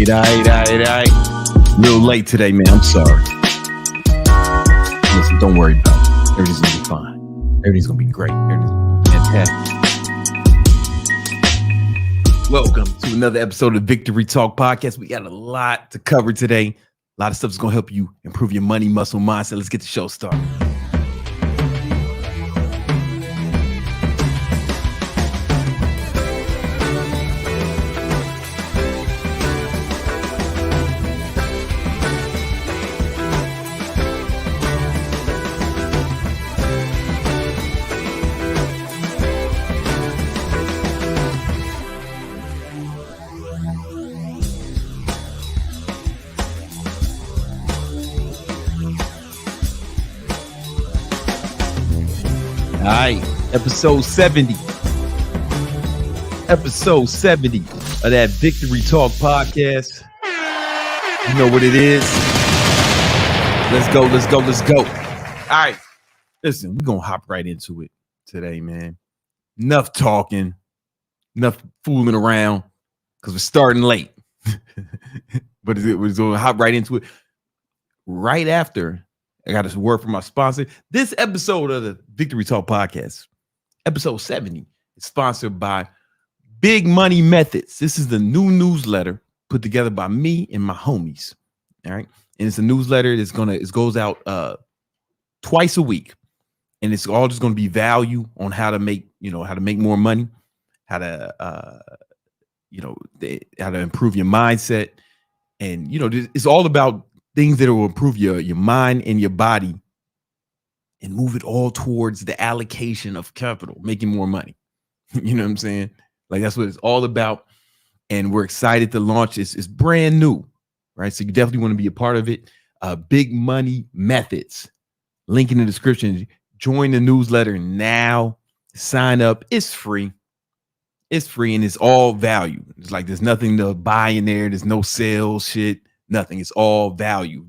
right. A little late today, man. I'm sorry. Listen, don't worry about it. Everything's gonna be fine. Everything's gonna be great. Everything's gonna be fantastic. Welcome to another episode of Victory Talk Podcast. We got a lot to cover today. A lot of stuff is gonna help you improve your money, muscle, mindset. Let's get the show started. All right, episode 70 of that Victory Talk Podcast. You know what it is. Let's go. All right, listen, we're going to hop right into it today, man. Enough talking, enough fooling around, because we're starting late. But we're going to hop right into it right after I got a word from my sponsor. This episode of the Victory Talk Podcast, episode 70, is sponsored by Big Money Methods. This is the new newsletter put together by me and my homies. All right. And it's a newsletter that's it goes out twice a week. And it's all just going to be value on how to make more money, how to improve your mindset. And, it's all about things that will improve your mind and your body and move it all towards the allocation of capital, making more money. You know what I'm saying? Like, that's what it's all about. And we're excited to launch this. It's brand new, right? So you definitely want to be a part of it. Big Money Methods. Link in the description. Join the newsletter now. Sign up. It's free. It's free and it's all value. It's like there's nothing to buy in there. There's no sales shit. Nothing. It's all value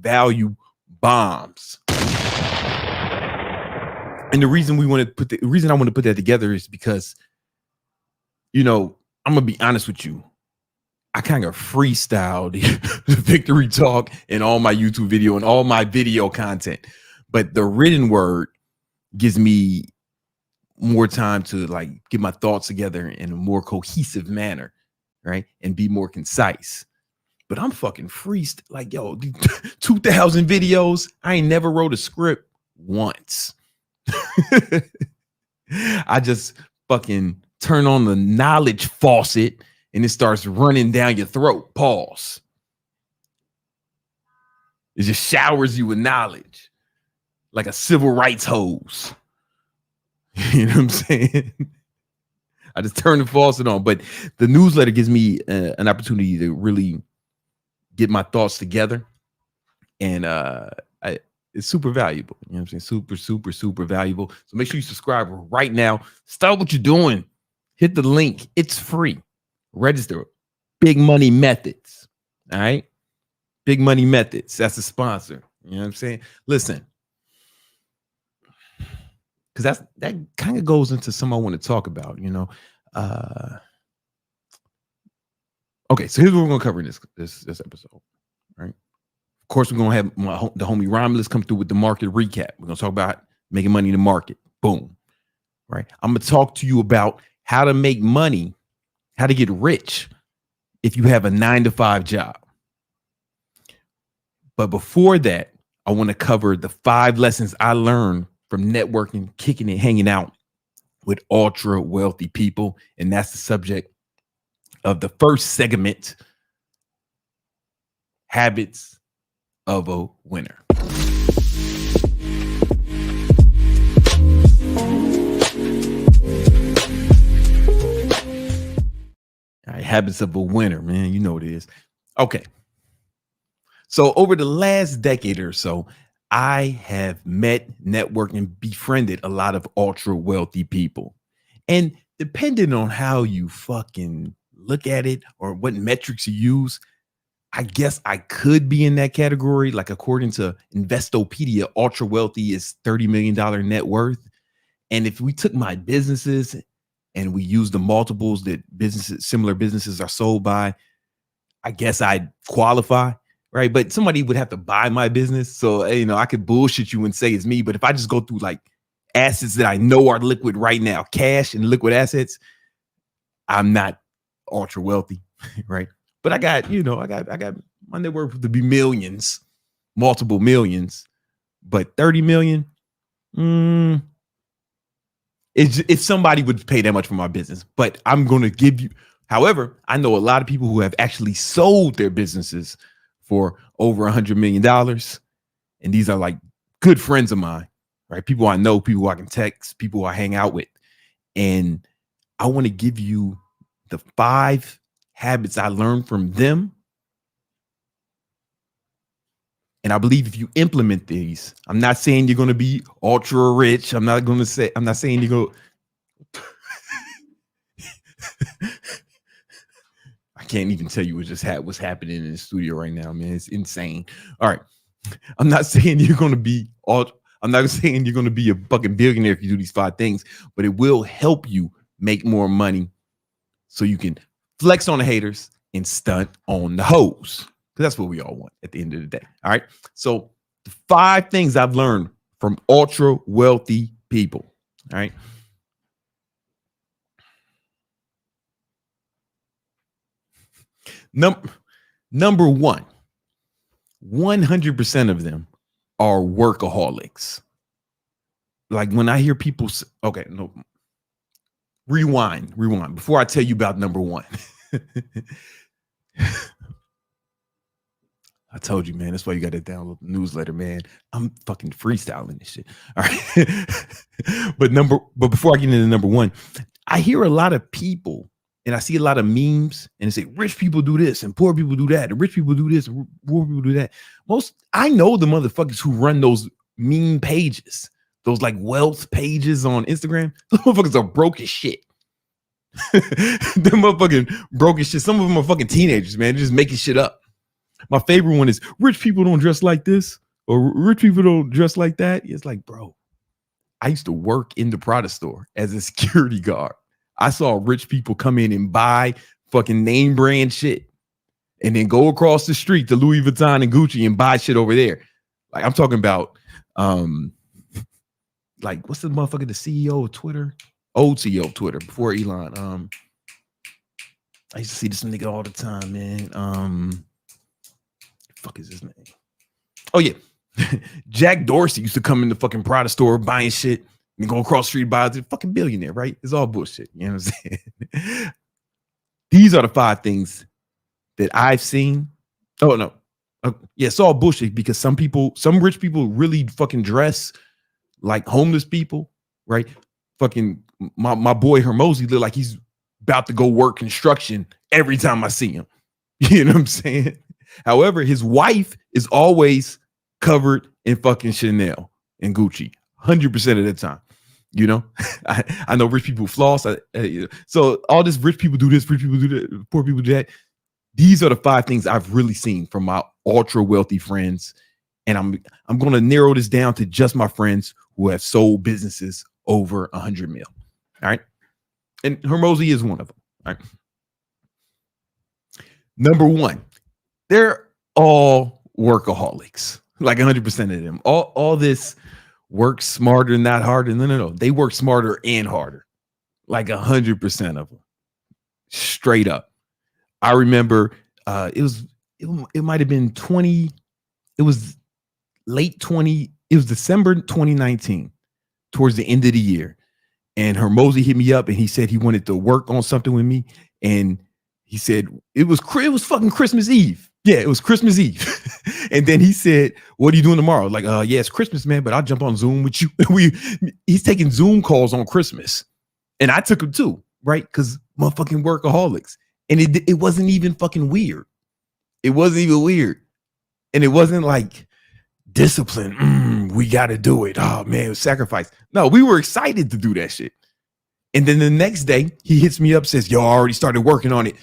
bombs. And the reason I want to put that together is because, I'm gonna be honest with you. I kind of freestyled the Victory Talk and all my YouTube video and all my video content, but the written word gives me more time to get my thoughts together in a more cohesive manner, right, and be more concise. But I'm fucking freestyle. 2,000 videos. I ain't never wrote a script once. I just fucking turn on the knowledge faucet and it starts running down your throat. Pause. It just showers you with knowledge like a civil rights hose. You know what I'm saying? I just turn the faucet on. But the newsletter gives me an opportunity to really get my thoughts together, and it's super valuable. You know what I'm saying? Super valuable. So make sure you subscribe right now. Start what you're doing. Hit the link. It's free. Register. Big Money Methods. All right. Big Money Methods. That's the sponsor. You know what I'm saying? Listen, because that kind of goes into something I want to talk about. Okay, so here's what we're going to cover in this episode, right? Of course, we're going to have the homie Romulus come through with the market recap. We're going to talk about making money in the market. Boom, right? I'm going to talk to you about how to make money, how to get rich if you have a 9-to-5 job. But before that, I want to cover the 5 lessons I learned from networking, kicking it, hanging out with ultra wealthy people. And that's the subject of the first segment, Habits of a Winner. All right, Habits of a Winner, man. You know what it is. Okay. So over the last decade or so, I have met, networked, and befriended a lot of ultra wealthy people. And depending on how you fucking look at it or what metrics you use, I guess I could be in that category. Like, according to Investopedia, ultra wealthy is $30 million net worth. And if we took my businesses and we used the multiples that similar businesses are sold by, I guess I'd qualify, right? But somebody would have to buy my business. So, I could bullshit you and say it's me. But if I just go through like assets that I know are liquid right now, cash and liquid assets, I'm not ultra wealthy, right? But I got my net worth to be millions, multiple millions, but 30 million. If somebody would pay that much for my business, but I'm going to give you. However, I know a lot of people who have actually sold their businesses for over $100 million. And these are like good friends of mine, right? People I know, people I can text, people I hang out with. And I want to give you the 5 habits I learned from them. And I believe if you implement these, I'm not saying you're going to be ultra rich. I'm not saying you're going to. I can't even tell you what's happening in the studio right now, man. It's insane. All right. I'm not saying you're going to be I'm not saying you're going to be a fucking billionaire if you do these 5 things, but it will help you make more money so you can flex on the haters and stunt on the hoes. Because that's what we all want at the end of the day. All right. So the 5 things I've learned from ultra wealthy people. All right. Number 1, 100% of them are workaholics. Like when I hear people say, okay, no, rewind. Before I tell you about number 1. I told you, man, that's why you got to download the newsletter, man. I'm fucking freestyling this shit. All right. But before I get into number 1, I hear a lot of people and I see a lot of memes and they say rich people do this and poor people do that. And rich people do this and poor people do that. I know the motherfuckers who run those meme pages, those like wealth pages on Instagram. Those motherfuckers are broke as shit. They're motherfucking broke as shit. Some of them are fucking teenagers, man. They're just making shit up. My favorite one is rich people don't dress like this or rich people don't dress like that. It's like, bro, I used to work in the product store as a security guard. I saw rich people come in and buy fucking name brand shit and then go across the street to Louis Vuitton and Gucci and buy shit over there. Like I'm talking about, like what's the motherfucker, the CEO of Twitter? Old CEO of Twitter before Elon. I used to see this nigga all the time, man. Fuck is his name? Oh yeah. Jack Dorsey used to come in the fucking product store buying shit and go across the street buy a fucking billionaire, right? It's all bullshit. You know what I'm saying? These are the 5 things that I've seen. Oh no. Yeah, it's all bullshit because some rich people really fucking dress like homeless people, right? Fucking my boy Hermosi look like he's about to go work construction every time I see him. You know what I'm saying? However, his wife is always covered in fucking Chanel and Gucci 100% of the time. You know, I know rich people floss. So all this rich people do this, rich people do that, poor people do that. These are the 5 things I've really seen from my ultra wealthy friends. And I'm going to narrow this down to just my friends who have sold businesses over 100 mil. All right. And Hermosi is one of them. All right. Number 1, they're all workaholics, like 100% of them. All this work smarter, not harder. No. They work smarter and harder, like 100% of them. Straight up. I remember it might have been it was late 20, it was December 2019, towards the end of the year. And Hermosi hit me up and he said he wanted to work on something with me. And he said it was fucking Christmas Eve. Yeah, it was Christmas Eve. And then he said, what are you doing tomorrow? Like, yeah, it's Christmas, man, but I'll jump on Zoom with you. He's taking Zoom calls on Christmas. And I took him too, right? Because motherfucking workaholics. And it wasn't even fucking weird. It wasn't even weird. And it wasn't like discipline. We got to do it. Oh, man, it was sacrifice. No, we were excited to do that shit. And then the next day, he hits me up, says, yo, I already started working on it.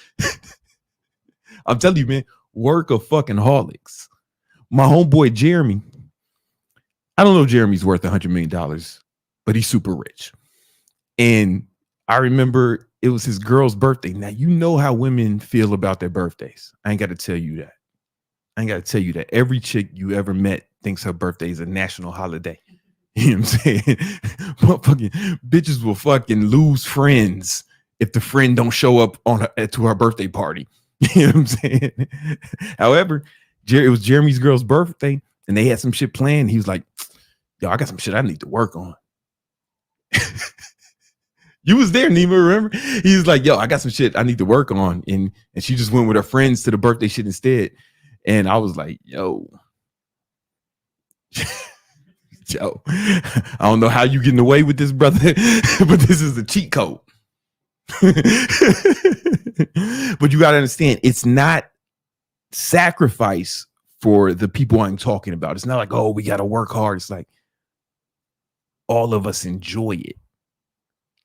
I'm telling you, man, work of fucking holics. My homeboy, Jeremy, I don't know if Jeremy's worth $100 million, but he's super rich. And I remember it was his girl's birthday. Now, you know how women feel about their birthdays. I ain't got to tell you that. Every chick you ever met thinks her birthday is a national holiday. You know what I'm saying? Motherfucking bitches will fucking lose friends if the friend don't show up to her birthday party. You know what I'm saying? However, it was Jeremy's girl's birthday and they had some shit planned. He was like, yo, I got some shit I need to work on. You was there, Nima, remember? He was like, yo, I got some shit I need to work on. And she just went with her friends to the birthday shit instead. And I was like, yo, I don't know how you getting away with this, brother, but this is the cheat code. But you got to understand, it's not sacrifice for the people I'm talking about. It's not like, oh, we got to work hard. It's like all of us enjoy it.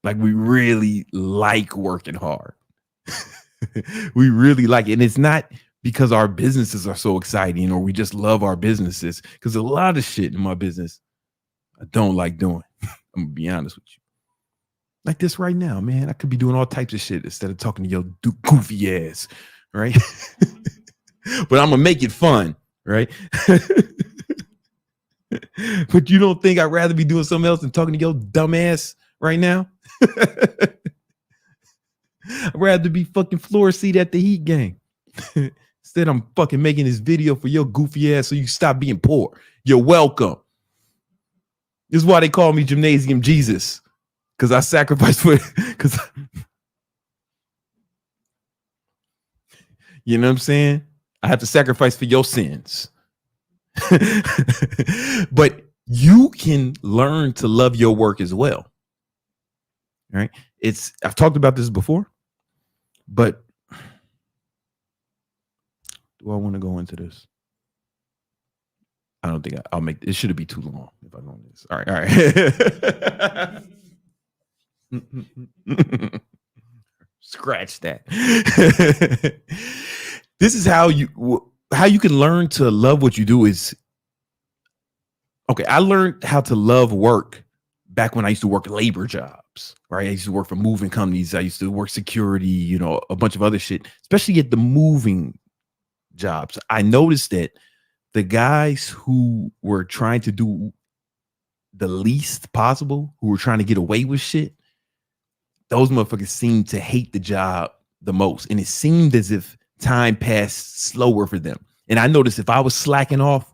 Like we really like working hard. We really like it. And it's not because our businesses are so exciting or we just love our businesses. Because a lot of shit in my business I don't like doing. I'm gonna be honest with you. Like this right now, man. I could be doing all types of shit instead of talking to your goofy ass, right? But I'm gonna make it fun, right? But you don't think I'd rather be doing something else than talking to your dumb ass right now? I'd rather be fucking floor seat at the Heat game. Instead, I'm fucking making this video for your goofy ass so you stop being poor. You're welcome. This is why they call me Gymnasium Jesus. Because I sacrifice for it. Because you know what I'm saying? I have to sacrifice for your sins. But you can learn to love your work as well. Right? I've talked about this before, but do I want to go into this? I don't think I'll make it. Should be too long if I go on this. All right. Scratch that. This is how you can learn to love what you do is okay. I learned how to love work back when I used to work labor jobs, right? I used to work for moving companies. I used to work security, a bunch of other shit, especially at the moving jobs. I noticed that the guys who were trying to do the least possible, who were trying to get away with shit, those motherfuckers seemed to hate the job the most. And it seemed as if time passed slower for them. And I noticed if I was slacking off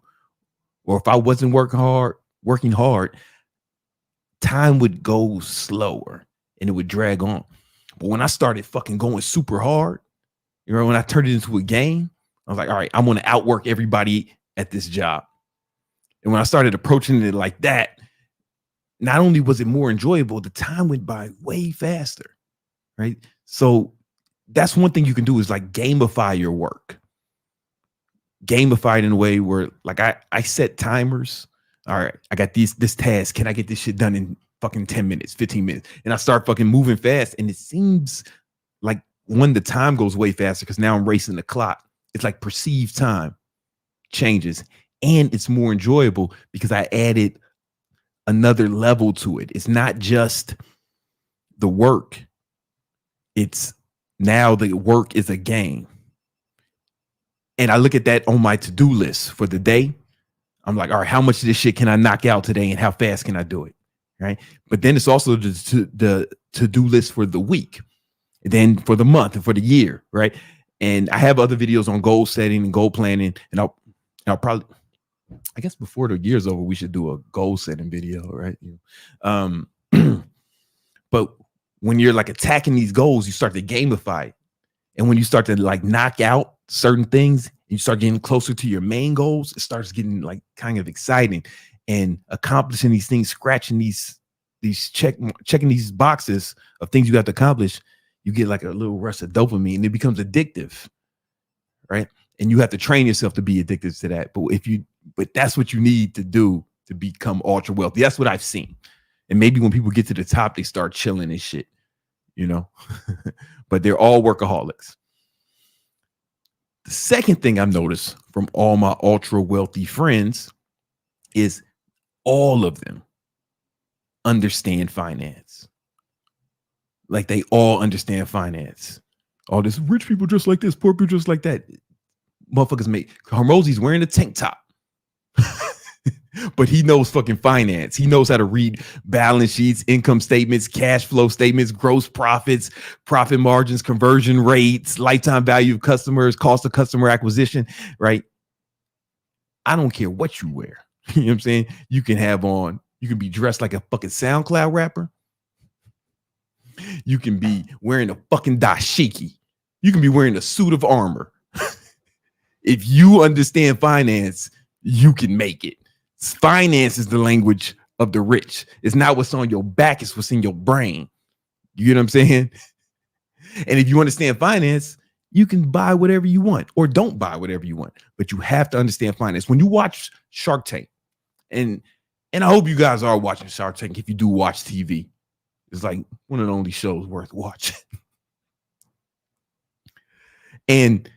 or if I wasn't working hard, time would go slower and it would drag on. But when I started fucking going super hard, when I turned it into a game, I was like, all right, I'm going to outwork everybody at this job. And when I started approaching it like that, not only was it more enjoyable, the time went by way faster, right? So that's one thing you can do is like gamify your work. Gamify it in a way where like I set timers. All right, I got this task. Can I get this shit done in fucking 10 minutes, 15 minutes? And I start fucking moving fast. And it seems like when the time goes way faster, because now I'm racing the clock, it's like perceived time changes and it's more enjoyable because I added another level to it. It's not just the work. It's now the work is a game. And I look at that on my to-do list for the day. I'm like, all right, how much of this shit can I knock out today and how fast can I do it? Right. But then it's also the to-do list for the week, then for the month and for the year. Right. And I have other videos on goal setting and goal planning. And I'll probably, I guess before the year's over, we should do a goal setting video. Right. But when you're like attacking these goals, you start to gamify it. And when you start to like knock out certain things, you start getting closer to your main goals, it starts getting like kind of exciting and accomplishing these things, scratching these checking these boxes of things you have to accomplish. You get like a little rush of dopamine and it becomes addictive, right? And you have to train yourself to be addicted to that. But that's what you need to do to become ultra wealthy. That's what I've seen. And maybe when people get to the top, they start chilling and shit, but they're all workaholics. The second thing I've noticed from all my ultra wealthy friends is all of them understand finance. like they all understand finance. All this rich people just like this, poor people just like that. Motherfuckers make Hormozy's wearing a tank top. But he knows fucking finance. He knows how to read balance sheets, income statements, cash flow statements, gross profits, profit margins, conversion rates, lifetime value of customers, cost of customer acquisition, right? I don't care what you wear. You know what I'm saying? You can be dressed like a fucking SoundCloud rapper. You can be wearing a fucking dashiki. You can be wearing a suit of armor. If you understand finance, you can make it. Finance is the language of the rich. It's not what's on your back, it's what's in your brain. You get what I'm saying? And if you understand finance, you can buy whatever you want or don't buy whatever you want, but you have to understand finance. When you watch Shark Tank, and I hope you guys are watching Shark Tank if you do watch TV. It's like one of the only shows worth watching. And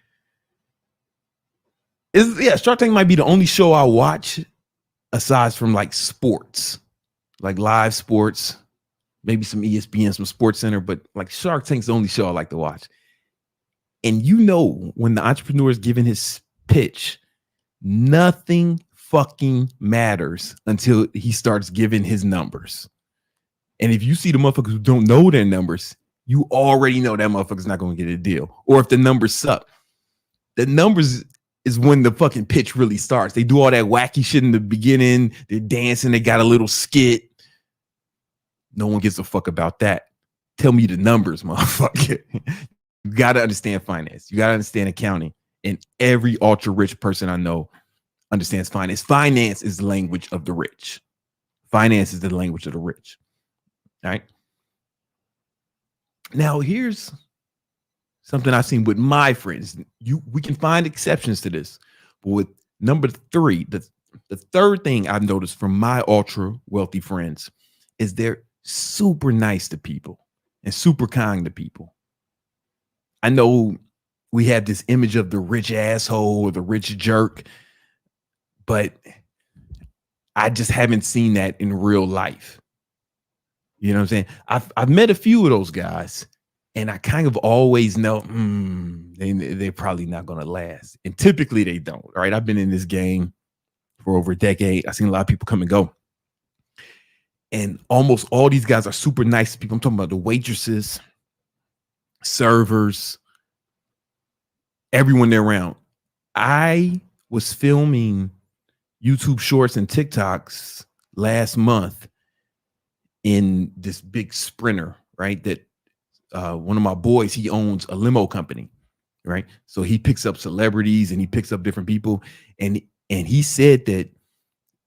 Shark Tank might be the only show I watch aside from like sports, like live sports, maybe some ESPN, some Sports Center, but like Shark Tank's the only show I like to watch. And you know, when the entrepreneur is giving his pitch, nothing fucking matters until he starts giving his numbers. And if you see the motherfuckers who don't know their numbers, you already know that motherfucker's not going to get a deal. Or if the numbers suck, the numbers is when the fucking pitch really starts. They do all that wacky shit in the beginning. They're dancing. They got a little skit. No one gives a fuck about that. Tell me the numbers, motherfucker. You got to understand finance. You got to understand accounting. And every ultra rich person I know understands finance. Finance is the language of the rich. Finance is the language of the rich. All right. Now, here's something I've seen with my friends. We can find exceptions to this, but with number three, the third thing I've noticed from my ultra wealthy friends is they're super nice to people and super kind to people. I know we have this image of the rich asshole or the rich jerk, but I just haven't seen that in real life. You know what I'm saying? I've met a few of those guys, and I kind of always know they're probably not going to last. And typically they don't. All right. I've been in this game for over a decade. I've seen a lot of people come and go. And almost all these guys are super nice people. I'm talking about the waitresses, servers, everyone they're around. I was filming YouTube shorts and TikToks last month in this big Sprinter, right? That one of my boys, he owns a limo company, right? So he picks up celebrities and he picks up different people. And he said that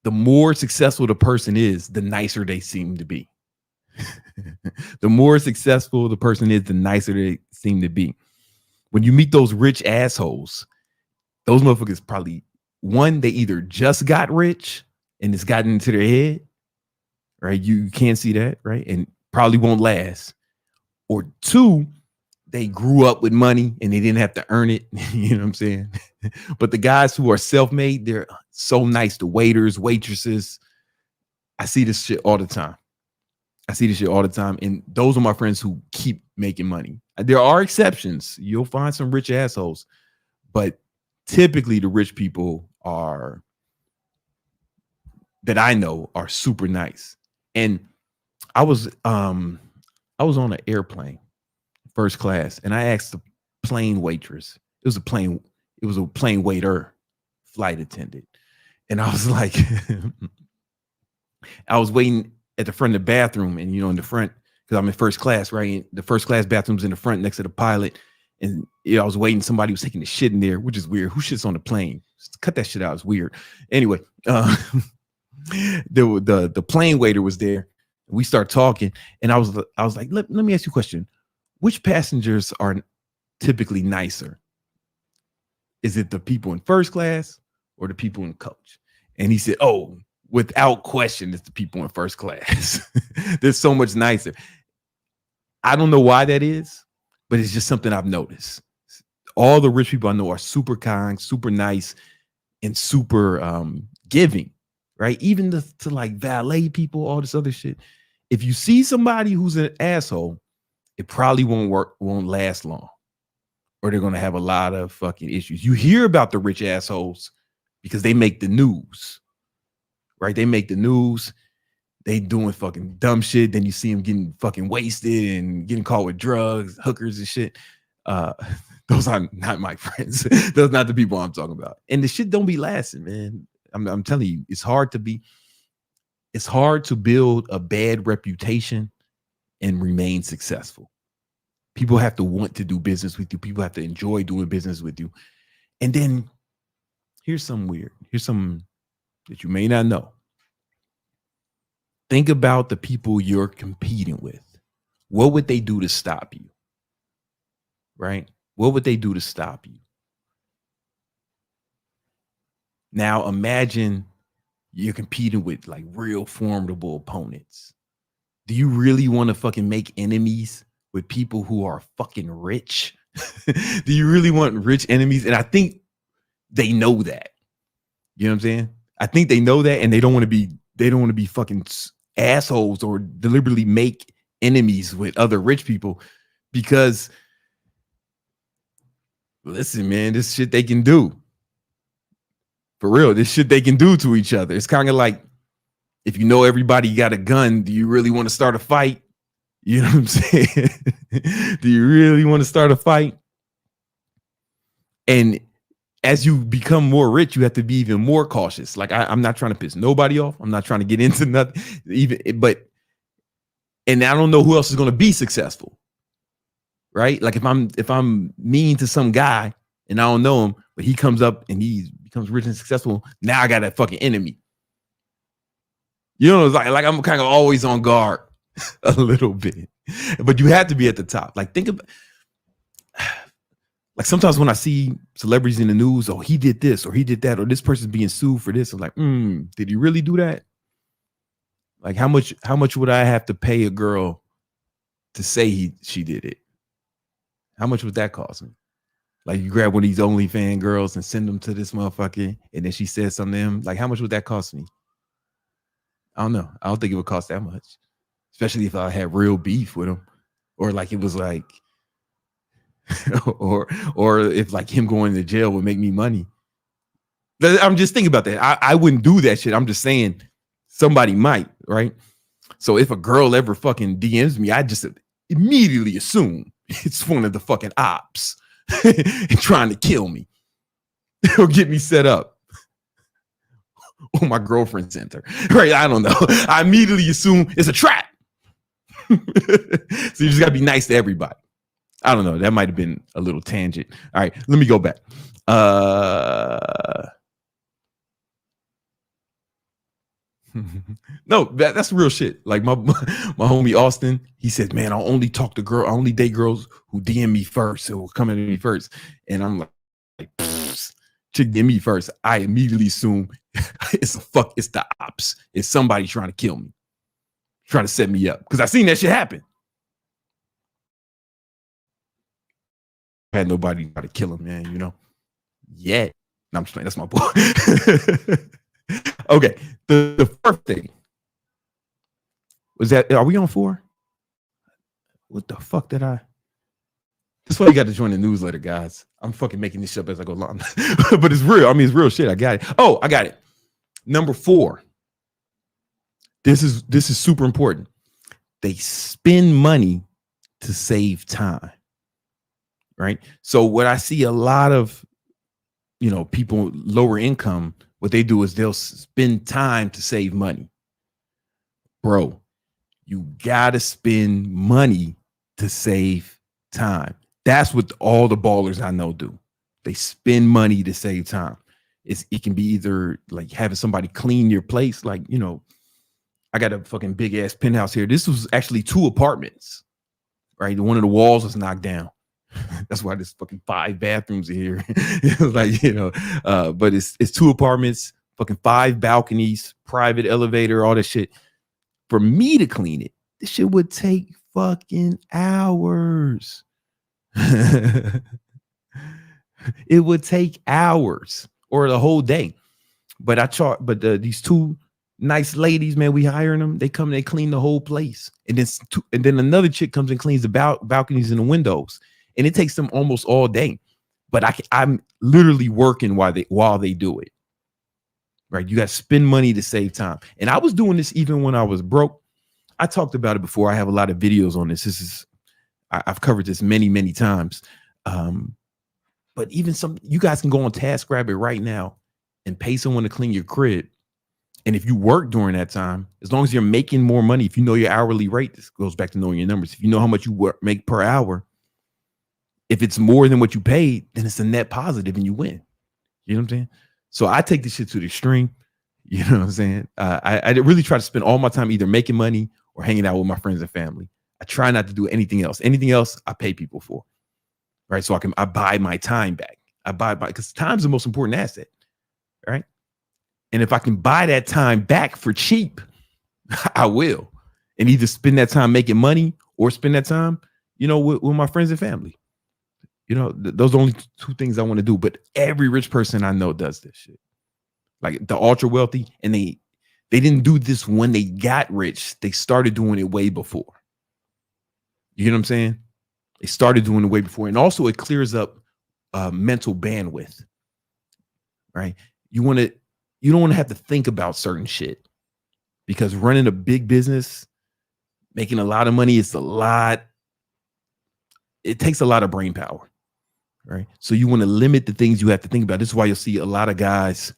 the more successful the person is, the nicer they seem to be. The more successful the person is, the nicer they seem to be. When you meet those rich assholes, those motherfuckers probably, one, they either just got rich and it's gotten into their head, right? You can't see that, right? And probably won't last. Or two, they grew up with money and they didn't have to earn it. You know what I'm saying? But the guys who are self-made, they're so nice to waiters, waitresses. I see this shit all the time. And those are my friends who keep making money. There are exceptions. You'll find some rich assholes, but typically the rich people that I know are super nice. And I was on an airplane, first class, and I asked the plane waitress. It was a plane waiter, flight attendant. And I was like, I was waiting at the front of the bathroom, and in the front, because I'm in first class, right? And the first class bathroom's in the front next to the pilot. And I was waiting. Somebody was taking the shit in there, which is weird. Who shits on the plane? Just cut that shit out. It's weird. Anyway, the plane waiter was there. We start talking, and I was like, let me ask you a question. Which passengers are typically nicer? Is it the people in first class or the people in coach? And he said, oh, without question, it's the people in first class. They're so much nicer. I don't know why that is, but it's just something I've noticed. All the rich people I know are super kind, super nice, and super giving, right? Even to like valet people, all this other shit. If you see somebody who's an asshole, it probably won't last long, or they're going to have a lot of fucking issues. You hear about the rich assholes because they make the news, right? They make the news. They doing fucking dumb shit. Then you see them getting fucking wasted and getting caught with drugs, hookers and shit. Those are not my friends. Those are not the people I'm talking about. And the shit don't be lasting, man. I'm telling you, it's hard to build a bad reputation and remain successful. People have to want to do business with you. People have to enjoy doing business with you. And then here's something weird. Here's something that you may not know. Think about the people you're competing with. What would they do to stop you? Right? What would they do to stop you? Now imagine you're competing with like real formidable opponents. Do you really want to fucking make enemies with people who are fucking rich? Do you really want rich enemies? And I think they know that. You know what I'm saying? I think they know that, and they don't want to be fucking assholes or deliberately make enemies with other rich people, because listen, man, this shit they can do. For real, this shit they can do to each other. It's kind of like, if you know everybody got a gun, do you really want to start a fight? You know what I'm saying? Do you really want to start a fight? And as you become more rich, you have to be even more cautious. Like I'm not trying to piss nobody off. I'm not trying to get into nothing, and I don't know who else is going to be successful, right? Like if I'm mean to some guy and I don't know him, but he comes up and he becomes rich and successful, now I got a fucking enemy. You know, it's like I'm kind of always on guard a little bit, but you have to be at the top. Like think about, like sometimes when I see celebrities in the news, oh, he did this or he did that, or this person's being sued for this, I'm like, did he really do that? Like how much would I have to pay a girl to say she did it? How much would that cost me? Like you grab one of these OnlyFans girls and send them to this motherfucker, and then she says something to him. Like how much would that cost me? I don't know. I don't think it would cost that much, especially if I had real beef with him, or like it was like, or if like him going to jail would make me money. I'm just thinking about that. I wouldn't do that shit. I'm just saying somebody might, right? So if a girl ever fucking DMs me, I just immediately assume it's one of the fucking ops trying to kill me or get me set up. Or my girlfriend sent her, right? I don't know. I immediately assume it's a trap. So you just gotta be nice to everybody. I don't know. That might have been a little tangent. All right, let me go back. No, that's real shit. Like my homie Austin, he said, man, I only date girls who DM me first, who will come at me first. And I'm like chick DM me first. I immediately assume it's the ops. It's somebody trying to kill me, trying to set me up. Because I seen that shit happen. Had nobody try to kill him, man, you know, yet. No, I'm just playing. That's my boy. Okay, the first thing was that, are we on 4? What the fuck did I? That's why you got to join the newsletter, guys. I'm fucking making this shit up as I go along. But it's real. I mean, it's real shit. I got it. Oh, I got it. Number 4. This is super important. They spend money to save time. Right? So what I see a lot of, people lower income, what they do is they'll spend time to save money. Bro, you gotta spend money to save time. That's what all the ballers I know do. They spend money to save time. It can be either like having somebody clean your place. Like, I got a fucking big ass penthouse here. This was actually 2 apartments, right? One of the walls was knocked down. That's why there's fucking 5 bathrooms here. Like, but it's 2 apartments, fucking 5 balconies, private elevator, all that shit. For me to clean it, this shit would take fucking hours. It would take hours or the whole day. But these two Nice ladies, man. We hiring them. They come, they clean the whole place, and then another chick comes and cleans the balconies and the windows, and it takes them almost all day. But I'm literally working while they do it. Right? You got to spend money to save time. And I was doing this even when I was broke. I talked about it before. I have a lot of videos on this. I've covered this many times. But even you guys can go on TaskRabbit right now and pay someone to clean your crib. And if you work during that time, as long as you're making more money, if you know your hourly rate, this goes back to knowing your numbers. If you know how much you make per hour, if it's more than what you paid, then it's a net positive and you win. You know what I'm saying? So I take this shit to the extreme. You know what I'm saying? I really try to spend all my time either making money or hanging out with my friends and family. I try not to do anything else. Anything else, I pay people for. Right? So I buy my time back. Because time's the most important asset. Right? And if I can buy that time back for cheap, I will. And either spend that time making money or spend that time, with my friends and family. Those are the only two things I want to do. But every rich person I know does this shit. Like the ultra wealthy, and they didn't do this when they got rich. They started doing it way before. You know what I'm saying? They started doing it way before. And also it clears up mental bandwidth. Right? You don't want to have to think about certain shit, because running a big business, making a lot of money, it takes a lot of brain power. Right. So you want to limit the things you have to think about. This is why you'll see a lot of guys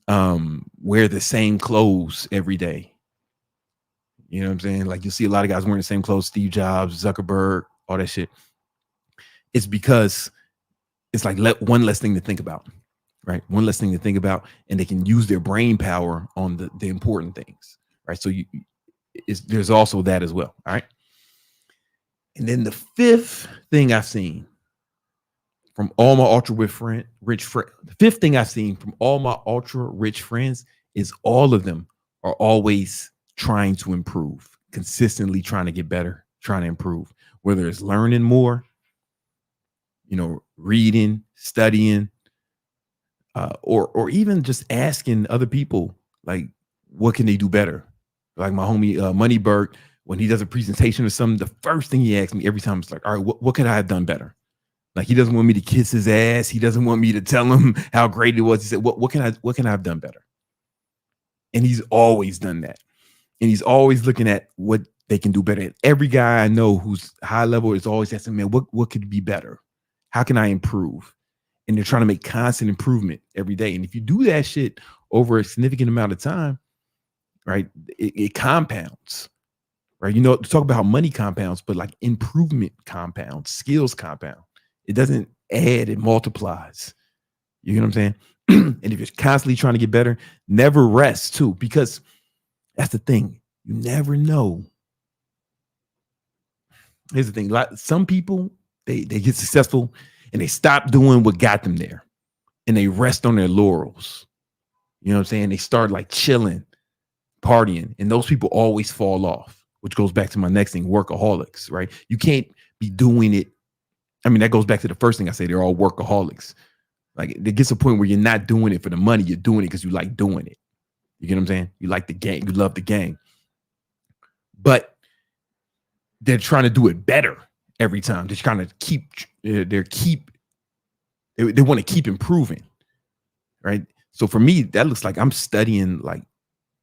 wear the same clothes every day. You know what I'm saying? Like you'll see a lot of guys wearing the same clothes, Steve Jobs, Zuckerberg, all that shit. It's because it's like one less thing to think about. Right. One less thing to think about, and they can use their brain power on the important things. Right. So there's also that as well. All right. And then the fifth thing I've seen from all my ultra rich friends, the fifth thing I've seen from all my ultra rich friends is all of them are always trying to improve, consistently trying to get better, trying to improve, whether it's learning more, reading, studying, or even just asking other people, like, what can they do better? Like my homie Moneyberg, when he does a presentation or something, the first thing he asks me every time is like, all right, what could I have done better? Like he doesn't want me to kiss his ass. He doesn't want me to tell him how great it was. He said, what can I have done better? And he's always done that. And he's always looking at what they can do better. And every guy I know who's high level is always asking, man, what could be better? How can I improve? And they're trying to make constant improvement every day. And if you do that shit over a significant amount of time, right, it compounds. Right? Talk about how money compounds, but like improvement compounds, skills compound. It doesn't add, it multiplies. You know what I'm saying? And if you're constantly trying to get better, never rest too, because that's the thing. You never know. Here's the thing. Some people, they get successful and they stop doing what got them there, and they rest on their laurels. You know what I'm saying? They start like chilling, partying, and those people always fall off, which goes back to my next thing, workaholics, right? You can't be doing it. I mean, that goes back to the first thing I say, they're all workaholics. Like it gets to a point where you're not doing it for the money, you're doing it because you like doing it. You get what I'm saying? You like the game, you love the game. But they're trying to do it better every time. They're trying to they want to keep improving. Right. So for me, that looks like I'm studying like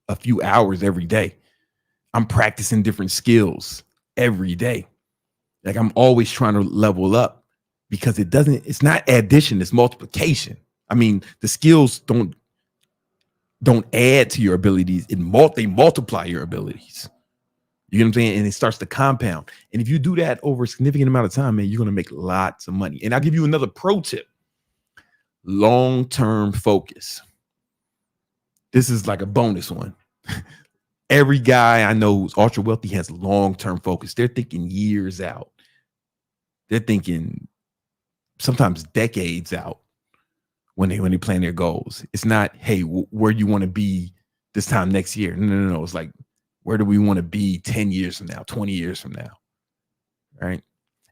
a few hours every day. I'm practicing different skills every day. Like I'm always trying to level up, because it's not addition, it's multiplication. I mean, the skills don't add to your abilities. They multiply your abilities. You know what I'm saying? And it starts to compound. And if you do that over a significant amount of time, man, you're going to make lots of money. And I'll give you another pro tip. Long-term focus. This is like a bonus one. Every guy I know who's ultra wealthy has long-term focus. They're thinking years out. They're thinking sometimes decades out when they plan their goals. It's not, hey, where you want to be this time next year. No. It's like, where do we want to be 10 years from now, 20 years from now? Right.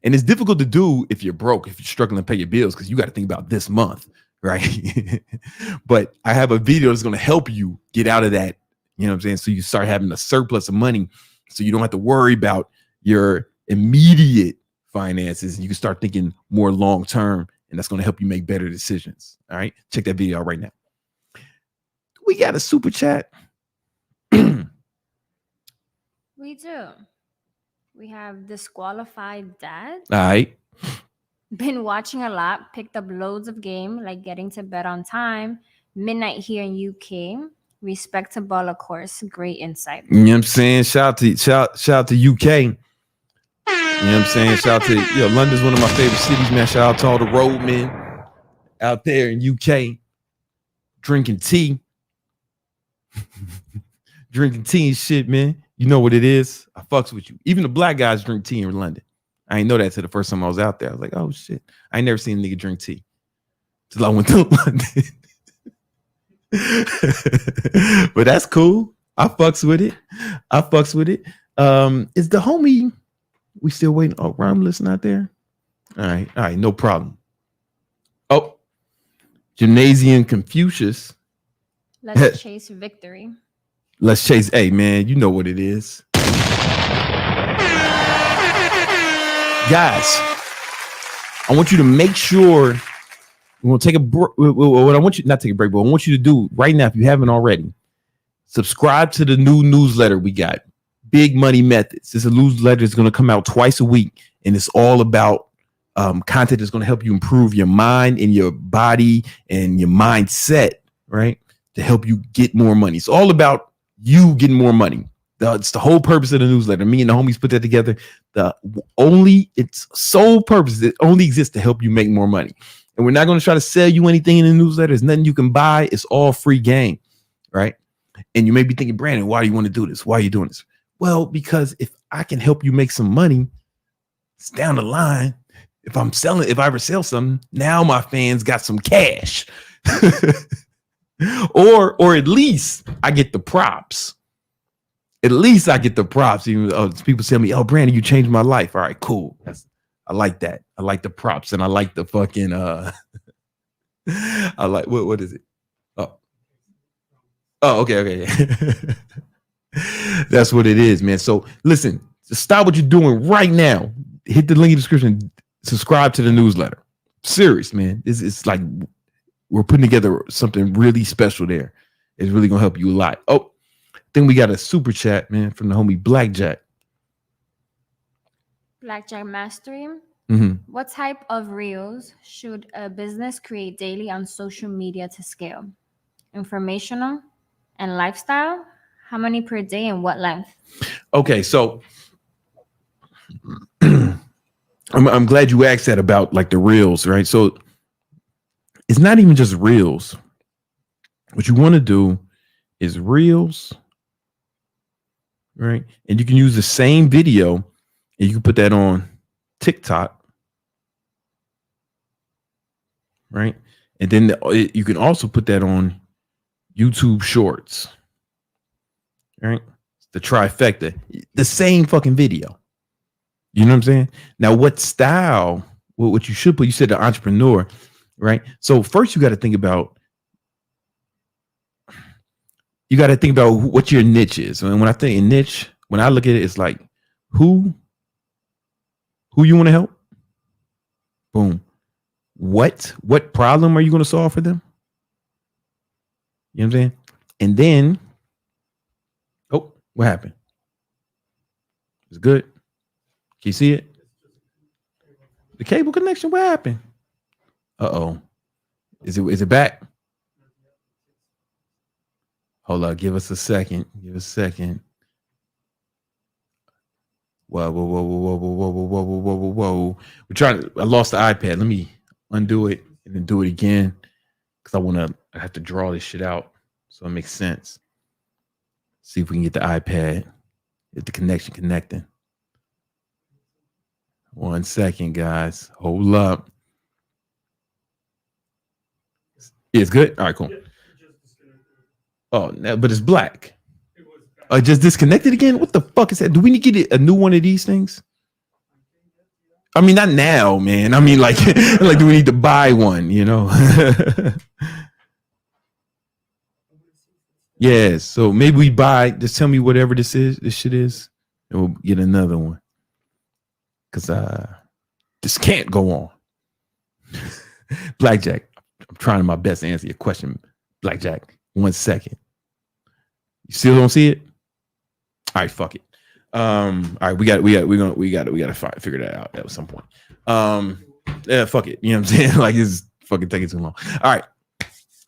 And it's difficult to do if you're broke, if you're struggling to pay your bills, because you got to think about this month. Right. But I have a video that's going to help you get out of that You know what I'm saying? So you start having a surplus of money, so you don't have to worry about your immediate finances. You can start thinking more long term, and that's going to help you make better decisions. All right, check that video out right now. We got a super chat. We do. We have disqualified dad. All right. Been watching a lot, picked up loads of game, like getting to bed on time, midnight here in UK. Respectable, of course. Great insight. You know what I'm saying? Shout out to UK. You know what I'm saying? Shout out to London's one of my favorite cities, man. Shout out to all the roadmen out there in UK drinking tea. Drinking tea and shit, man. You know what it is. I fucks with you. Even the black guys drink tea in London. I didn't know that till the first time I was out there. I was like, oh shit. I ain't never seen a nigga drink tea till I went to London. But that's cool. I fucks with it. Is the homie we still waiting? Oh, Romulus not there? All right, no problem. Oh, Gymnasium Confucius. Let's chase victory. Let's chase. Hey, man, you know what it is. Guys, I want you to make sure we're going to take a break. What I want you not take a break, but I want you to do right now, if you haven't already, subscribe to the new newsletter we got, Big Money Methods. This is a newsletter that's going to come out twice a week, and it's all about content that's going to help you improve your mind and your body and your mindset, right? To help you get more money. It's all about you getting more money. It's the whole purpose of the newsletter. Me and the homies put that together. Its sole purpose, it only exists to help you make more money. And we're not going to try to sell you anything in the newsletter. There's nothing you can buy. It's all free game, right? And you may be thinking, Brandon, why do you want to do this? Why are you doing this? Well, because if I can help you make some money, it's down the line. If I ever sell something, now my fans got some cash. or at least I get the props. Even people tell me, oh, Brandon, you changed my life. All right, cool. I like that. I like the props, and I like the fucking I like what is it? Oh, okay. That's what it is, man. So listen, stop what you're doing right now. Hit the link in the description. Subscribe to the newsletter. Serious, man. It's like we're putting together something really special there. It's really gonna help you a lot. Oh, then we got a super chat, man, from the homie Blackjack. Blackjack Mastery. Mm-hmm. What type of reels should a business create daily on social media to scale? Informational and lifestyle? How many per day and what length? Okay, so I'm glad you asked that about like the reels, right? So it's not even just reels. What you want to do is reels, right? And you can use the same video and you can put that on TikTok, right? And then you can also put that on YouTube Shorts, right? The trifecta, the same fucking video. You know what I'm saying? Now, what style, what you should put, you said the entrepreneur, right? So first you got to think about what your niche is. And when I think in niche, when I look at it, it's like who you want to help? Boom. What problem are you going to solve for them? You know what I'm saying? And then, oh, what happened? It's good. Can you see it? The cable connection, what happened? Uh-oh. Is it back? Hold on, give us a second. Whoa. I lost the iPad. Let me undo it and then do it again. Because I have to draw this shit out so it makes sense. See if we can get the iPad. Get the connection connecting. 1 second, guys. Hold up. It's good? All right, cool. Oh, but it's black. Just disconnected again? What the fuck is that? Do we need to get a new one of these things? I mean, not now, man. I mean, like, like, do we need to buy one, you know? Yeah, so maybe we buy. Just tell me whatever this shit is, and we'll get another one. Cause this can't go on. Blackjack, I'm trying my best to answer your question. Blackjack, 1 second. You still don't see it? All right, fuck it. All right, we got to figure that out at some point. Yeah, fuck it. You know what I'm saying? Like it's fucking taking too long. All right.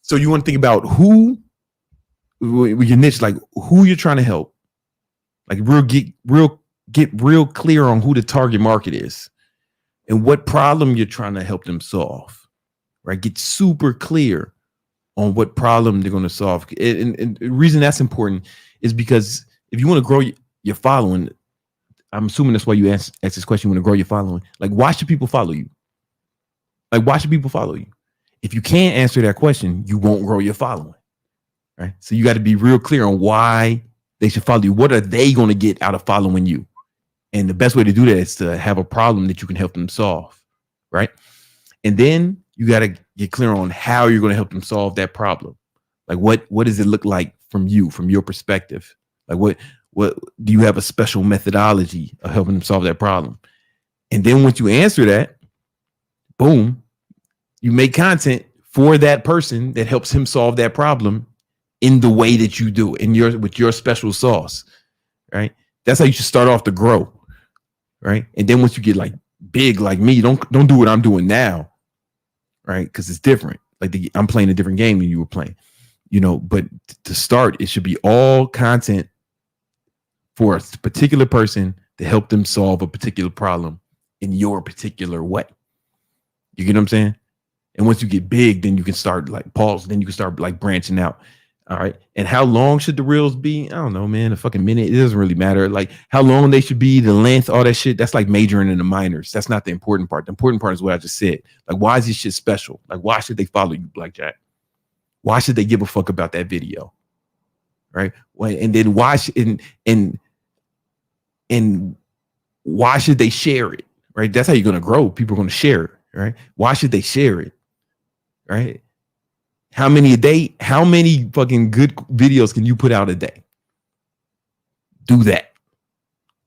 So you want to think about who with your niche, like who you're trying to help. Like get real clear on who the target market is and what problem you're trying to help them solve. Right? Get super clear on what problem they're going to solve. And the reason that's important is because if you want to grow your following, I'm assuming that's why you ask this question. You want to grow your following. Like, why should people follow you? Like, why should people follow you? If you can't answer that question, you won't grow your following. Right? So you got to be real clear on why they should follow you. What are they going to get out of following you? And the best way to do that is to have a problem that you can help them solve. Right? And then you got to get clear on how you're going to help them solve that problem. Like, what does it look like from you, from your perspective? Like, what do you have a special methodology of helping them solve that problem? And then once you answer that, boom, you make content for that person that helps him solve that problem in the way that you do, with your special sauce, right? That's how you should start off to grow, right? And then once you get like big like me, don't do what I'm doing now, right? Because it's different. Like I'm playing a different game than you were playing, but to start, it should be all content for a particular person to help them solve a particular problem in your particular way. You get what I'm saying? And once you get big, then you can start like pause. Then you can start like branching out. All right. And how long should the reels be? I don't know, man. A fucking minute. It doesn't really matter. Like how long they should be, the length, all that shit. That's like majoring in the minors. That's not the important part. The important part is what I just said. Like, why is this shit special? Like, why should they follow you, Blackjack? Why should they give a fuck about that video? Right. And then why and why should they share it? Right. That's how you're going to grow. People are going to share it. Right. Why should they share it? Right. How many a day? How many fucking good videos can you put out a day? Do that.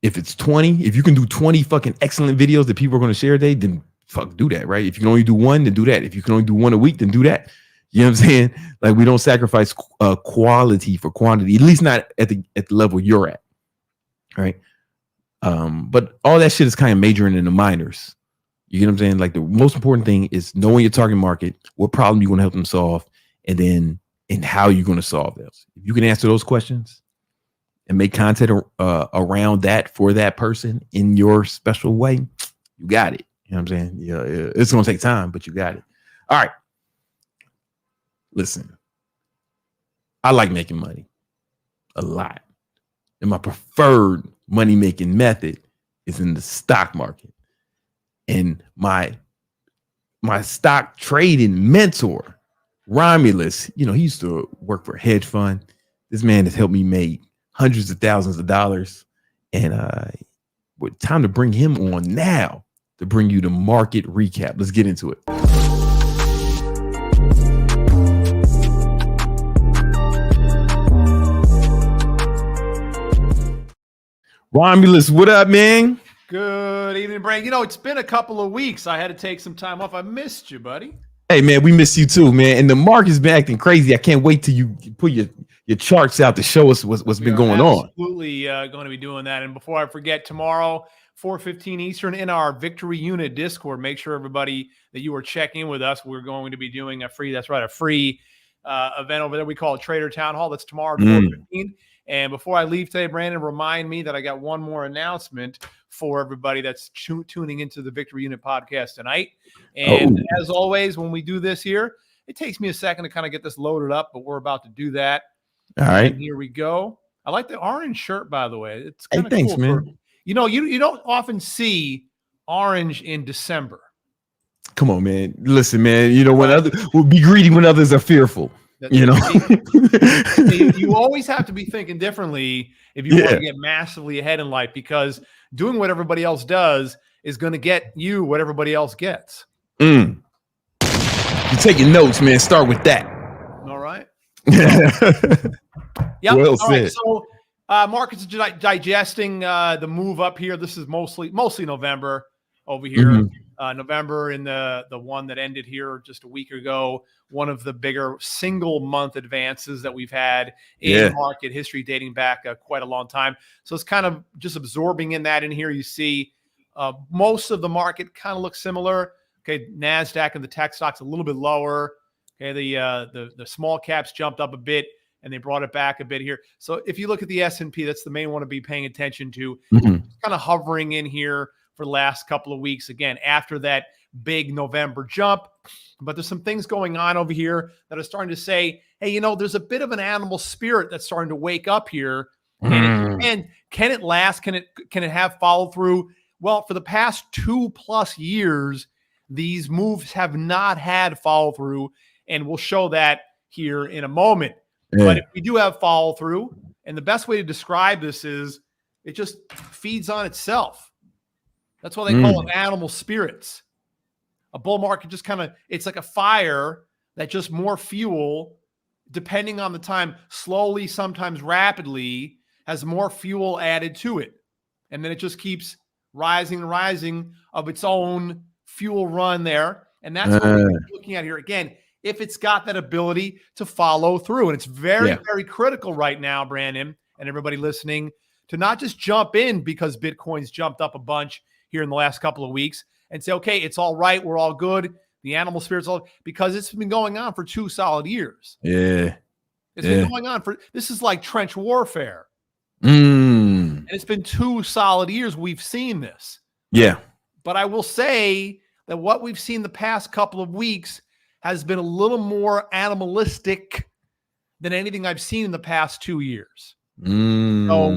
If it's 20, if you can do 20 fucking excellent videos that people are going to share a day, then fuck do that. Right. If you can only do one, then do that. If you can only do one a week, then do that. You know what I'm saying? Like we don't sacrifice quality for quantity, at least not at the level you're at. Right. But all that shit is kind of majoring in the minors. You get what I'm saying? Like the most important thing is knowing your target market, what problem you're going to help them solve, and how you're going to solve those. If you can answer those questions and make content around that for that person in your special way, you got it. You know what I'm saying? Yeah, it's going to take time, but you got it. All right. Listen, I like making money a lot. And my preferred money-making method is in the stock market. And my stock trading mentor, Romulus, he used to work for a hedge fund. This man has helped me make hundreds of thousands of dollars. And it's time to bring him on now to bring you the market recap. Let's get into it. Romulus, what up, man? Good evening, Brain. It's been a couple of weeks. I had to take some time off. I missed you, buddy. Hey, man, we miss you too, man. And the market's been acting crazy. I can't wait till you put your charts out to show us what's been going on. Absolutely going to be doing that. And before I forget, tomorrow, 4:15 Eastern in our Victory Unit Discord, make sure everybody that you are checking in with us. We're going to be doing a free event over there. We call it Trader Town Hall. That's tomorrow at 4:15. And before I leave today, Brandon, remind me that I got one more announcement for everybody that's tuning into the Victory Unit podcast tonight. And as always, when we do this here, it takes me a second to kind of get this loaded up, but we're about to do that. All right. And here we go. I like the orange shirt, by the way. It's kind of thanks, cool. Man. You don't often see orange in December. Come on, man. Listen, man. We'll be greedy when others are fearful. You always have to be thinking differently if you want to get massively ahead in life, because doing what everybody else does is going to get you what everybody else gets. You're taking notes, man. Start with that. All right. Yep. Well All right. said. So markets are digesting the move up here. This is mostly November over here. November in the one that ended here just a week ago, one of the bigger single month advances that we've had in market history dating back quite a long time. So it's kind of just absorbing in that in here. You see most of the market kind of looks similar. Okay, NASDAQ and the tech stocks a little bit lower. Okay, the small caps jumped up a bit and they brought it back a bit here. So if you look at the S&P, that's the main one to be paying attention to. Kind of hovering in here for the last couple of weeks, again, after that big November jump. But there's some things going on over here that are starting to say, hey, you know, there's a bit of an animal spirit that's starting to wake up here. And can it last? Can it have follow through? Well, for the past 2+ years, these moves have not had follow through, and we'll show that here in a moment. But if we do have follow through, and the best way to describe this is it just feeds on itself. That's why they call it animal spirits. A bull market just kind of, it's like a fire that just more fuel, depending on the time, slowly, sometimes rapidly, has more fuel added to it. And then it just keeps rising and rising of its own fuel run there. And that's what we're looking at here. Again, if it's got that ability to follow through. And it's very, very critical right now, Brandon, and everybody listening, to not just jump in because Bitcoin's jumped up a bunch here in the last couple of weeks and say, okay, it's all right, we're all good. The animal spirit's all, because it's been going on for 2 solid years. It's been going on for, this is like trench warfare. And it's been 2 solid years we've seen this. But I will say that what we've seen the past couple of weeks has been a little more animalistic than anything I've seen in the past 2 years. So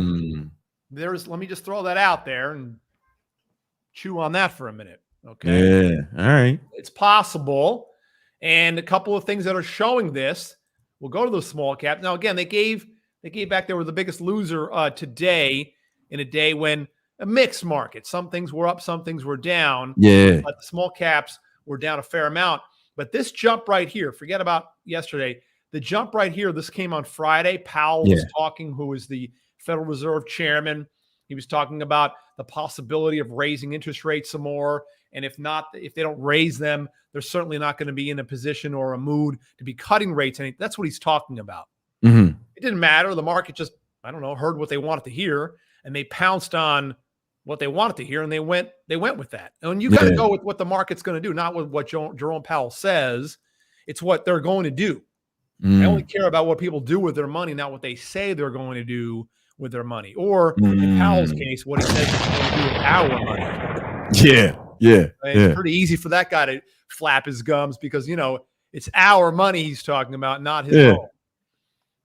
let me just throw that out there and chew on that for a minute. Okay. All right. It's possible. And a couple of things that are showing this, we'll go to the small cap. Now, again, they gave back, they were the biggest loser today in a day when a mixed market. Some things were up, some things were down. But the small caps were down a fair amount. But this jump right here, forget about yesterday. The jump right here, this came on Friday. Powell was talking, who is the Federal Reserve chairman. He was talking about the possibility of raising interest rates some more. And if not, if they don't raise them, they're certainly not going to be in a position or a mood to be cutting rates. And that's what he's talking about. It didn't matter. The market just, I don't know, heard what they wanted to hear, and they pounced on what they wanted to hear, and they went with that. And you got to go with what the market's going to do, not with what Jerome Powell says. It's what they're going to do. I only care about what people do with their money, not what they say they're going to do with their money. Or in Powell's case, what he says he's going to do with our money. It's pretty easy for that guy to flap his gums because, you know, it's our money he's talking about, not his own.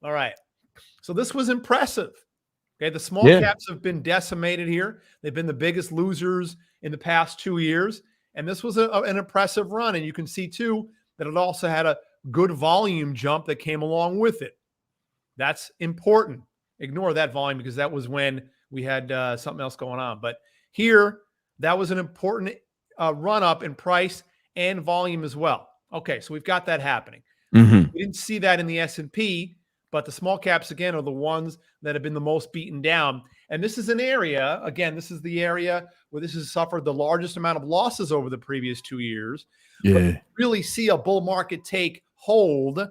All right. So this was impressive. Okay, the small caps have been decimated here. They've been the biggest losers in the past 2 years. And this was an impressive run. And you can see, too, that it also had a good volume jump that came along with it. That's important. Ignore that volume because that was when we had something else going on. But here, that was an important run up in price and volume as well. Okay, so we've got that happening. We didn't see that in the S&P, but the small caps, again, are the ones that have been the most beaten down. And this is an area, again, this is the area where this has suffered the largest amount of losses over the previous 2 years. But if you really see a bull market take hold,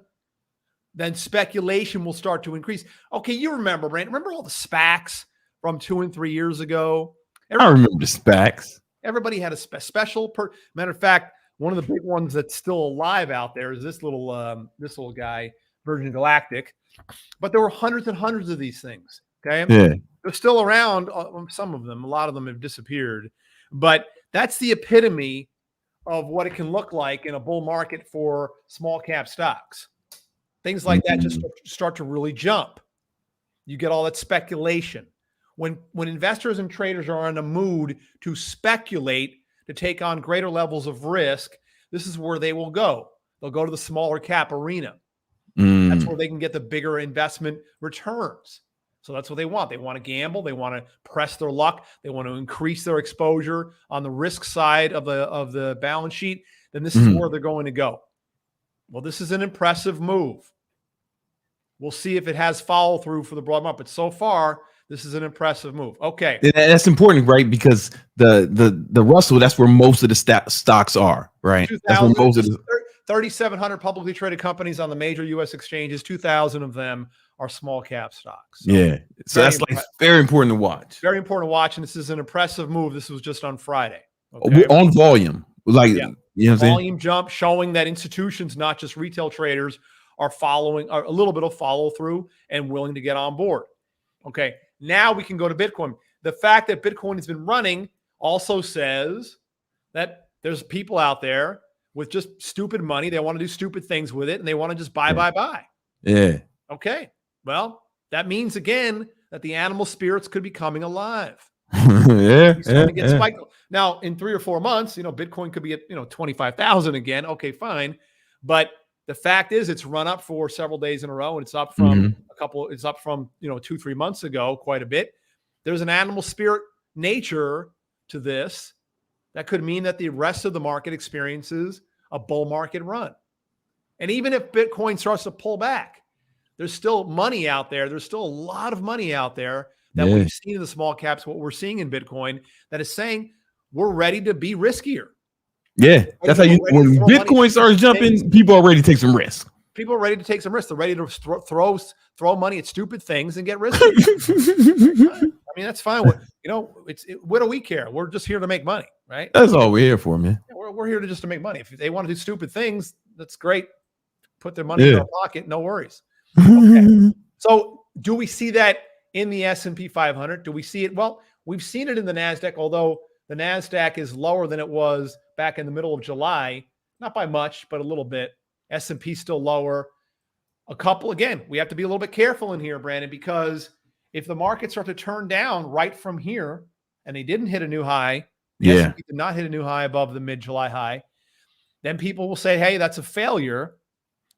then speculation will start to increase. Okay, you remember, Brandon, remember all the SPACs from 2 and 3 years ago? I remember the SPACs. Everybody had a special. Matter of fact, one of the big ones that's still alive out there is this little guy, Virgin Galactic. But there were hundreds and hundreds of these things. Okay, they're still around. Some of them, a lot of them have disappeared. But that's the epitome of what it can look like in a bull market for small cap stocks. Things like that just start to really jump. You get all that speculation. When investors and traders are in a mood to speculate, to take on greater levels of risk, this is where they will go. They'll go to the smaller cap arena. That's where they can get the bigger investment returns. So that's what they want. They want to gamble. They want to press their luck. They want to increase their exposure on the risk side of the balance sheet. Then this is where they're going to go. Well, this is an impressive move. We'll see if it has follow through for the broad market. But so far, this is an impressive move. Okay. And that's important, right? Because the Russell, that's where most of the stocks are, right? That's where most of the 3,700 publicly traded companies on the major U.S. exchanges. 2,000 of them are small cap stocks. So yeah. So that's like very important to watch. Very important to watch. And this is an impressive move. This was just on Friday. Okay? On volume. Like, yeah. You know what I'm saying? Volume jump showing that institutions, not just retail traders, are following a little bit of follow through and willing to get on board. Okay. Now we can go to Bitcoin. The fact that Bitcoin has been running also says that there's people out there with just stupid money. They want to do stupid things with it and they want to just buy. Yeah. Okay. Well, that means again that the animal spirits could be coming alive. Spiked. Now, in 3 or 4 months, Bitcoin could be at 25,000 again. Okay, fine. But the fact is, it's run up for several days in a row, and it's up from It's up from 2-3 months ago, quite a bit. There's an animal spirit nature to this that could mean that the rest of the market experiences a bull market run. And even if Bitcoin starts to pull back, there's still money out there. There's still a lot of money out there that we've seen in the small caps, what we're seeing in Bitcoin, that is saying we're ready to be riskier. Yeah, that's how when Bitcoin starts jumping, people are ready to take some risk. People are ready to take some risks. They're ready to throw money at stupid things and get risky. I mean, that's fine. What do we care? We're just here to make money, right? That's all we're here for, man. Yeah, we're here to make money. If they want to do stupid things, that's great. Put their money in their pocket, no worries. Okay. So, do we see that in the S&P 500? Do we see it? Well, we've seen it in the NASDAQ, although the NASDAQ is lower than it was back in the middle of July. Not by much, but a little bit. S&P still lower. Again, we have to be a little bit careful in here, Brandon, because if the markets start to turn down right from here, and they didn't hit a new high, the S&P did not hit a new high above the mid-July high, then people will say, hey, that's a failure.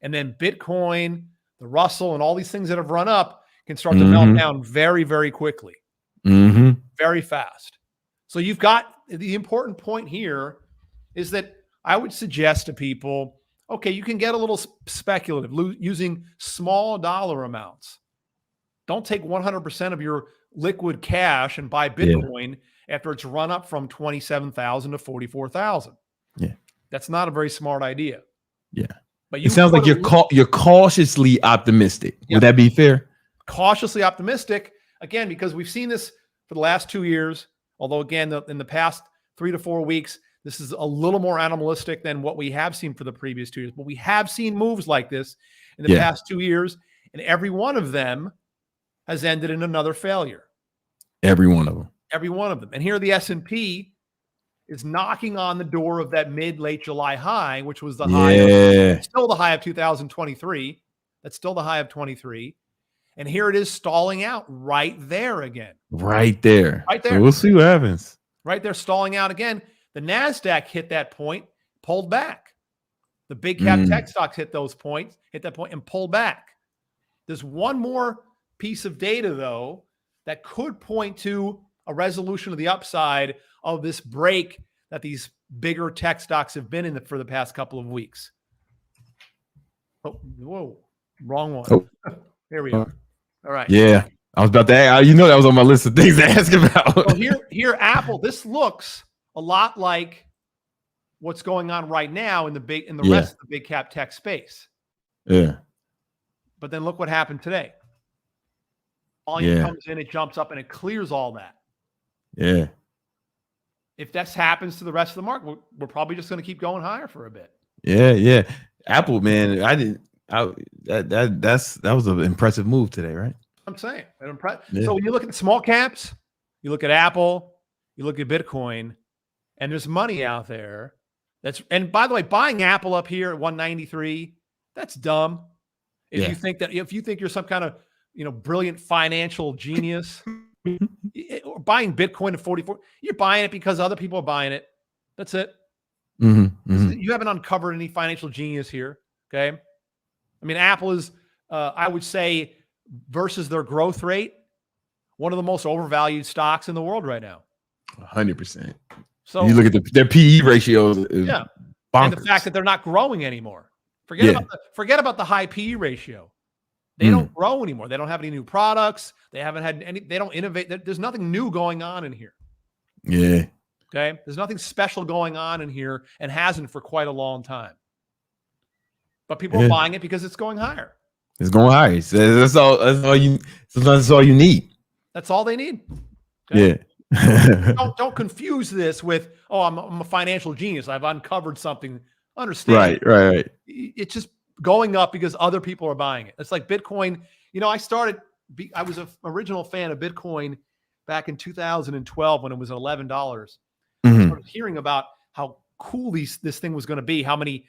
And then Bitcoin, the Russell, and all these things that have run up can start to melt down very, very quickly, very fast. So you've got the important point here is that I would suggest to people, okay, you can get a little speculative using small dollar amounts. Don't take 100% of your liquid cash and buy Bitcoin after it's run up from 27,000 to 44,000. Yeah. That's not a very smart idea. Yeah. But it sounds like you're cautiously optimistic. Yeah. Would that be fair? Cautiously optimistic, again, because we've seen this for the last 2 years. Although, again, in the past 3 to 4 weeks, this is a little more animalistic than what we have seen for the previous 2 years. But we have seen moves like this in the past 2 years, and every one of them has ended in another failure. Every one of them. Every one of them. And here the S&P is knocking on the door of that mid-late July high, which was the high, still the high of 2023. That's still the high of 23. And here it is stalling out right there again. Right there. Right there. So we'll see what happens. Right there, stalling out again. The NASDAQ hit that point, pulled back. The big cap tech stocks hit that point, and pulled back. There's one more piece of data, though, that could point to a resolution of the upside of this break that these bigger tech stocks have been in for the past couple of weeks. Oh, whoa, wrong one. Oh. Here we are. All right. Yeah, I was about to ask. That was on my list of things to ask about. So here, Apple. This looks a lot like what's going on right now in the rest of the big cap tech space. Yeah. But then look what happened today. Volume comes in, it jumps up, and it clears all that. Yeah. If this happens to the rest of the market, we're probably just going to keep going higher for a bit. Yeah. Apple, man, that was an impressive move today, right? I'm saying. So when you look at the small caps, you look at Apple, you look at Bitcoin, and there's money out there. And by the way, buying Apple up here at 193, that's dumb. If you think you're some kind of brilliant financial genius, buying Bitcoin at 44, you're buying it because other people are buying it. That's it. You haven't uncovered any financial genius here. Okay. I mean, Apple is, I would say, versus their growth rate, one of the most overvalued stocks in the world right now. 100%. So you look at their PE ratios. And the fact that they're not growing anymore. Forget about the high PE ratio. They don't grow anymore. They don't have any new products. They haven't had any, they don't innovate. There's nothing new going on in here. Yeah. Okay. There's nothing special going on in here and hasn't for quite a long time. But people are buying it because it's going higher. It's going higher. That's all you need. That's all they need. Okay? Yeah. don't confuse this with, oh, I'm a financial genius. I've uncovered something. Understand? Right. It's just going up because other people are buying it. It's like Bitcoin. You know, I was an original fan of Bitcoin back in 2012 when it was $11. I started hearing about how cool this thing was going to be, how many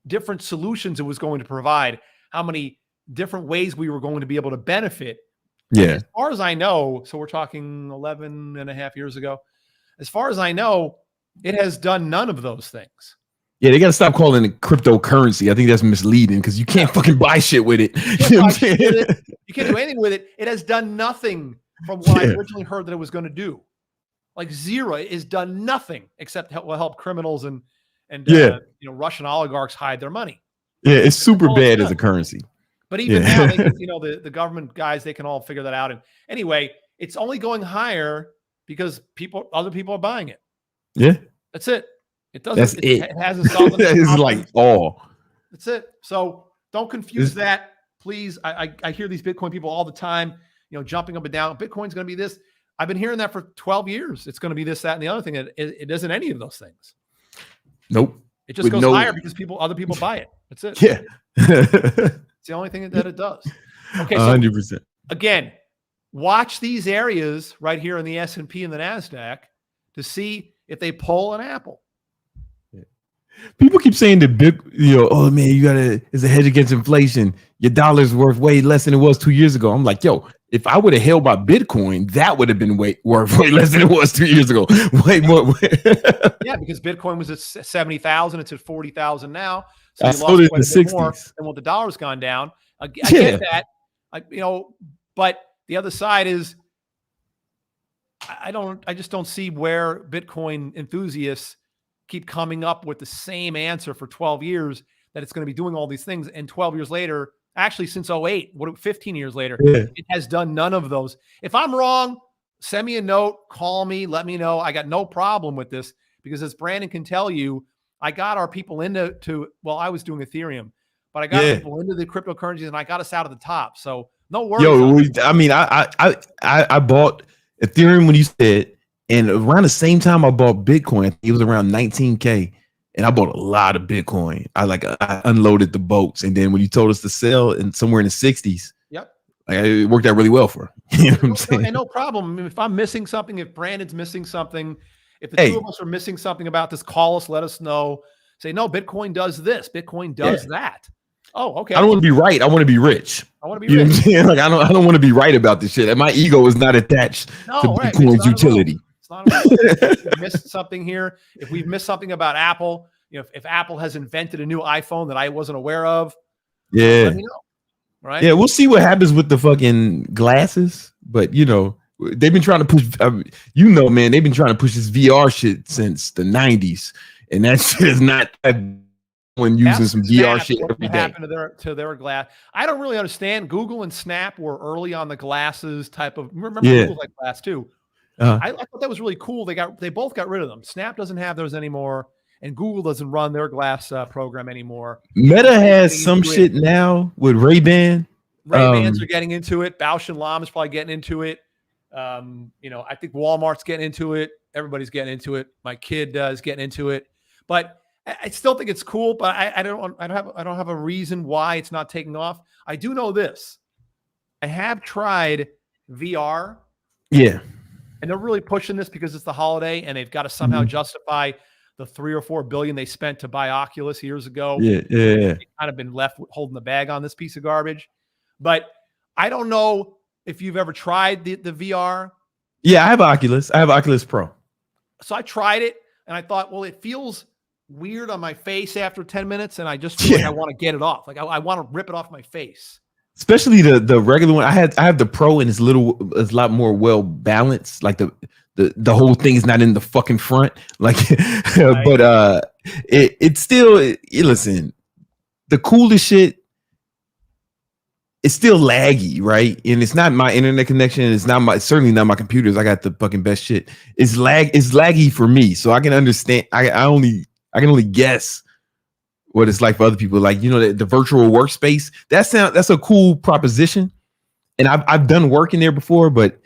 different solutions it was going to provide, how many different ways we were going to be able to benefit. Yeah. As far as I know, so we're talking 11 and a half years ago. As far as I know, it has done none of those things. Yeah, they got to stop calling it cryptocurrency. I think that's misleading because you can't fucking buy shit with it. You can't do anything with it. It has done nothing from what I originally heard that it was going to do. Like zero. It has done nothing except help criminals and Russian oligarchs hide their money. Yeah, it's super bad as a currency. But even now, they can, the government guys, they can all figure that out. And anyway, it's only going higher because other people are buying it. Yeah, that's it. It doesn't. It hasn't solved. It's like all. That's it. So don't confuse that, please. I hear these Bitcoin people all the time, jumping up and down. Bitcoin's going to be this. I've been hearing that for 12 years. It's going to be this, that, and the other thing. It isn't any of those things. Nope. It just goes higher because other people buy it. That's it. Yeah. It's the only thing that it does. Okay. So 100%. Again, watch these areas right here in the S&P and the NASDAQ to see if they pull an Apple. People keep saying that oh man, it's a hedge against inflation. Your dollar's worth way less than it was 2 years ago. I'm like, yo, if I would have held my Bitcoin, that would have been worth way less than it was 2 years ago. Way more. Yeah, because Bitcoin was at 70,000. It's at 40,000 now. So I sold it in the 60s. And the dollar's gone down. I get that. But the other side is, I just don't see where Bitcoin enthusiasts keep coming up with the same answer for 12 years that it's going to be doing all these things. And 12 years later, actually since 08, 15 years later, it has done none of those. If I'm wrong, send me a note, call me, let me know. I got no problem with this because as Brandon can tell you, I got our people I was doing Ethereum, but I got people into the cryptocurrencies and I got us out of the top. So no worries. I bought Ethereum when you said, and around the same time I bought Bitcoin, it was around 19K, and I bought a lot of Bitcoin. I unloaded the boats, and then when you told us to sell somewhere in the 60s, it worked out really well for her. You know what I'm saying? No problem. I mean, if I'm missing something, if Brandon's missing something, if the two of us are missing something about this, call us, let us know. Say, no, Bitcoin does this, Bitcoin does that. Oh, okay. I don't want to be right. I want to be rich. I want to be rich. Know what I'm saying? Like I don't want to be right about this shit. My ego is not attached to Bitcoin's utility. If we've missed something here, if we've missed something about Apple, if Apple has invented a new iPhone that I wasn't aware of, let me know. Right? Yeah, we'll see what happens with the fucking glasses. But they've been trying to push. Man, they've been trying to push this VR shit since the 90s, and that shit is not when using some VR shit every day. Happened to their glass? I don't really understand. Google and Snap were early on the glasses type of. Remember, Google like glass too. I thought that was really cool. They both got rid of them. Snap doesn't have those anymore, and Google doesn't run their glass program anymore. Meta has some shit now with Ray-Ban. Ray-Bans are getting into it. Bausch & Lomb is probably getting into it. I think Walmart's getting into it. Everybody's getting into it. My kid is getting into it, but I still think it's cool. But I don't have a reason why it's not taking off. I do know this. I have tried VR. Yeah. And they're really pushing this because it's the holiday and they've got to somehow justify the $3 or $4 billion they spent to buy Oculus years ago. Yeah. They've kind of been left holding the bag on this piece of garbage. But I don't know if you've ever tried the VR. Yeah, I have Oculus. I have Oculus Pro. So I tried it and I thought, well, it feels weird on my face after 10 minutes. And I just feel like I want to get it off. Like I want to rip it off my face. Especially the regular one. I have the Pro and it's a lot more well balanced. Like the whole thing is not in the fucking front. Like, but it's still listen. The coolest shit it's still laggy, right? And it's not my internet connection. It's not my certainly not my computers. I got the fucking best shit. It's laggy for me, so I can understand. I can only guess what it's like for other people. Like, you know, the virtual workspace. That's a cool proposition, and I've done work in there before, but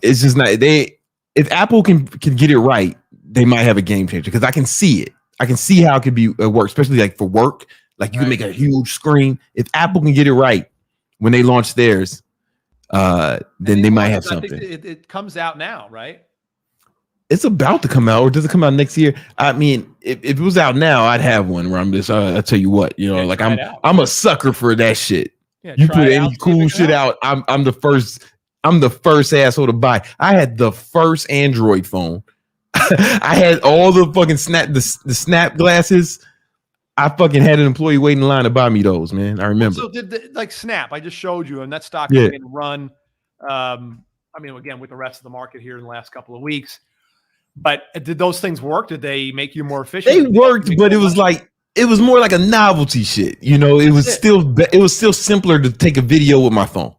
it's just not they. If Apple can get it right, they might have a game changer because I can see it. I can see how it could be work, especially like for work. Like you can make a huge screen. If Apple can get it right when they launch theirs, then they might have something. It comes out now, right? It's about to come out, or does it come out next year? I mean, if it was out now, I'd have one where I'm just, I'll tell you what, you know, like I'm a sucker for that shit. Yeah, you put any cool shit out, I'm the first asshole to buy. I had the first Android phone. I had all the fucking the snap glasses. I fucking had an employee waiting in line to buy me those, man. I remember. So did like Snap? I just showed you, and that stock has been run. I mean, again, with the rest of the market here in the last couple of weeks. But did those things work? Did they make you more efficient? They worked, but it was like it was more like a novelty shit. You know, it was still simpler to take a video with my phone.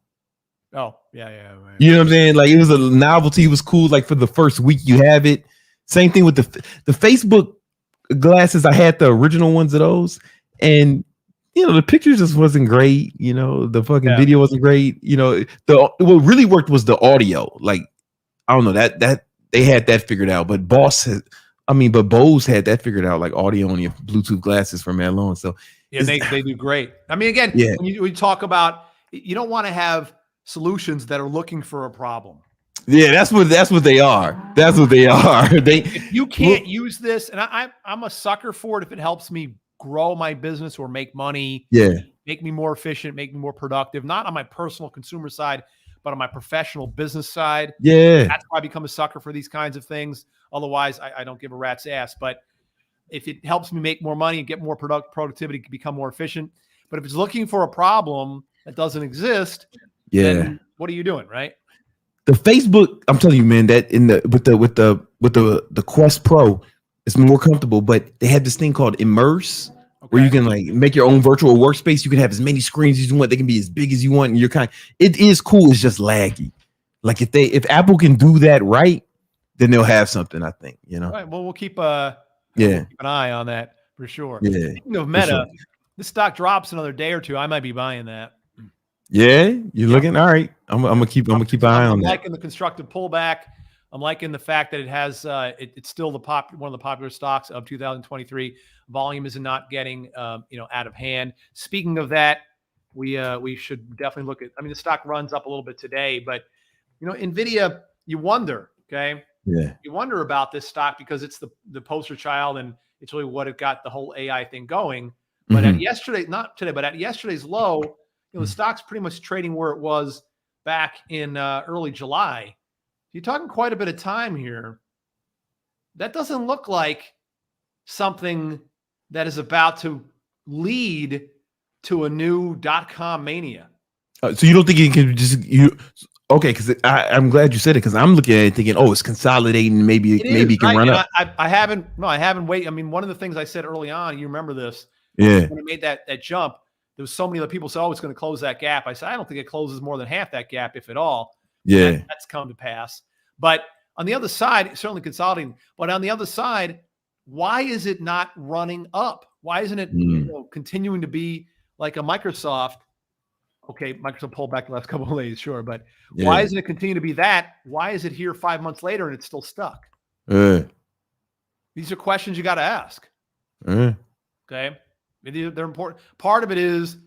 Oh yeah. You know what I'm saying? Like it was a novelty. It was cool. Like for the first week you have it. Same thing with the Facebook glasses. I had the original ones of those, and you know the pictures just wasn't great. You know the fucking video wasn't great. You know what really worked was the audio. Like I don't know that they had that figured out, but Bose had that figured out. Like audio on your Bluetooth glasses from that alone. So yeah, they do great. I mean, again, when you talk about, you don't want to have solutions that are looking for a problem. Yeah, that's what they are. That's what they are. If you can't use this, and I'm a sucker for it if it helps me grow my business or make money. Yeah. Make me more efficient, make me more productive, not on my personal consumer side, but on my professional business side. Yeah. That's why I become a sucker for these kinds of things. Otherwise, I don't give a rat's ass. But if it helps me make more money and get more productivity, become more efficient. But if it's looking for a problem that doesn't exist, then what are you doing, right? The Facebook, I'm telling you, man, that with the Quest Pro, it's more comfortable. But they have this thing called Immerse, where you can like make your own virtual workspace. You can have as many screens as you want. They can be as big as you want. And it is cool. It's just laggy. Like if Apple can do that right, then they'll have something. I think, you know. All right. Well, we'll keep an eye on that for sure. Yeah. Speaking of Meta, this stock drops another day or two. I might be buying that. Yeah, you're looking all right. I'm gonna keep an eye on that. I'm liking the constructive pullback. I'm liking the fact that it has it's still one of the popular stocks of 2023. Volume is not getting out of hand. Speaking of that, we should definitely look at. I mean, the stock runs up a little bit today, but Nvidia, you wonder, okay? Yeah, you wonder about this stock because it's the poster child and it's really what it got the whole AI thing going. But at yesterday's low. The stock's pretty much trading where it was back in early July. You're talking quite a bit of time here. That doesn't look like something that is about to lead to a new .com mania. So you don't think it can okay? Because I'm glad you said it because I'm looking at it thinking, oh, it's consolidating. Maybe it can run up. I haven't waited. I mean, one of the things I said early on, you remember this? Yeah. When it made that jump. There was so many other people said, oh, it's going to close that gap. I said, I don't think it closes more than half that gap, if at all. Yeah. That's come to pass. But on the other side, it's certainly consolidating. But on the other side, why is it not running up? Why isn't it continuing to be like a Microsoft? Okay, Microsoft pulled back the last couple of days, sure. But why isn't it continue to be that? Why is it here 5 months later and it's still stuck? These are questions you got to ask. Okay. They're important. Part of it is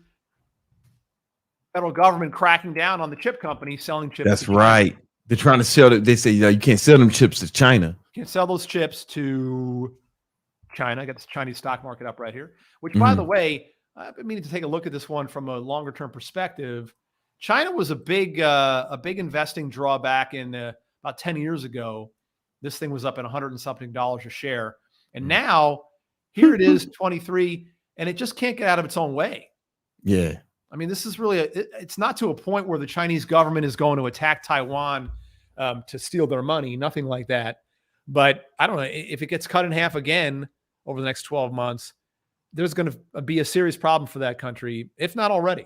federal government cracking down on the chip companies selling chips. That's right. They're trying to sell it. They say you can't sell them chips to China. You can't sell those chips to China. I got the Chinese stock market up right here. Which, by the way, I've been meaning to take a look at this one from a longer term perspective. China was a big investing drawback in about 10 years ago. This thing was up at $100 and something a share, and now here it is, 23. And it just can't get out of its own way. Yeah. I mean, this is really it's not to a point where the Chinese government is going to attack Taiwan to steal their money, nothing like that. But I don't know if it gets cut in half again over the next 12 months, there's going to be a serious problem for that country, if not already.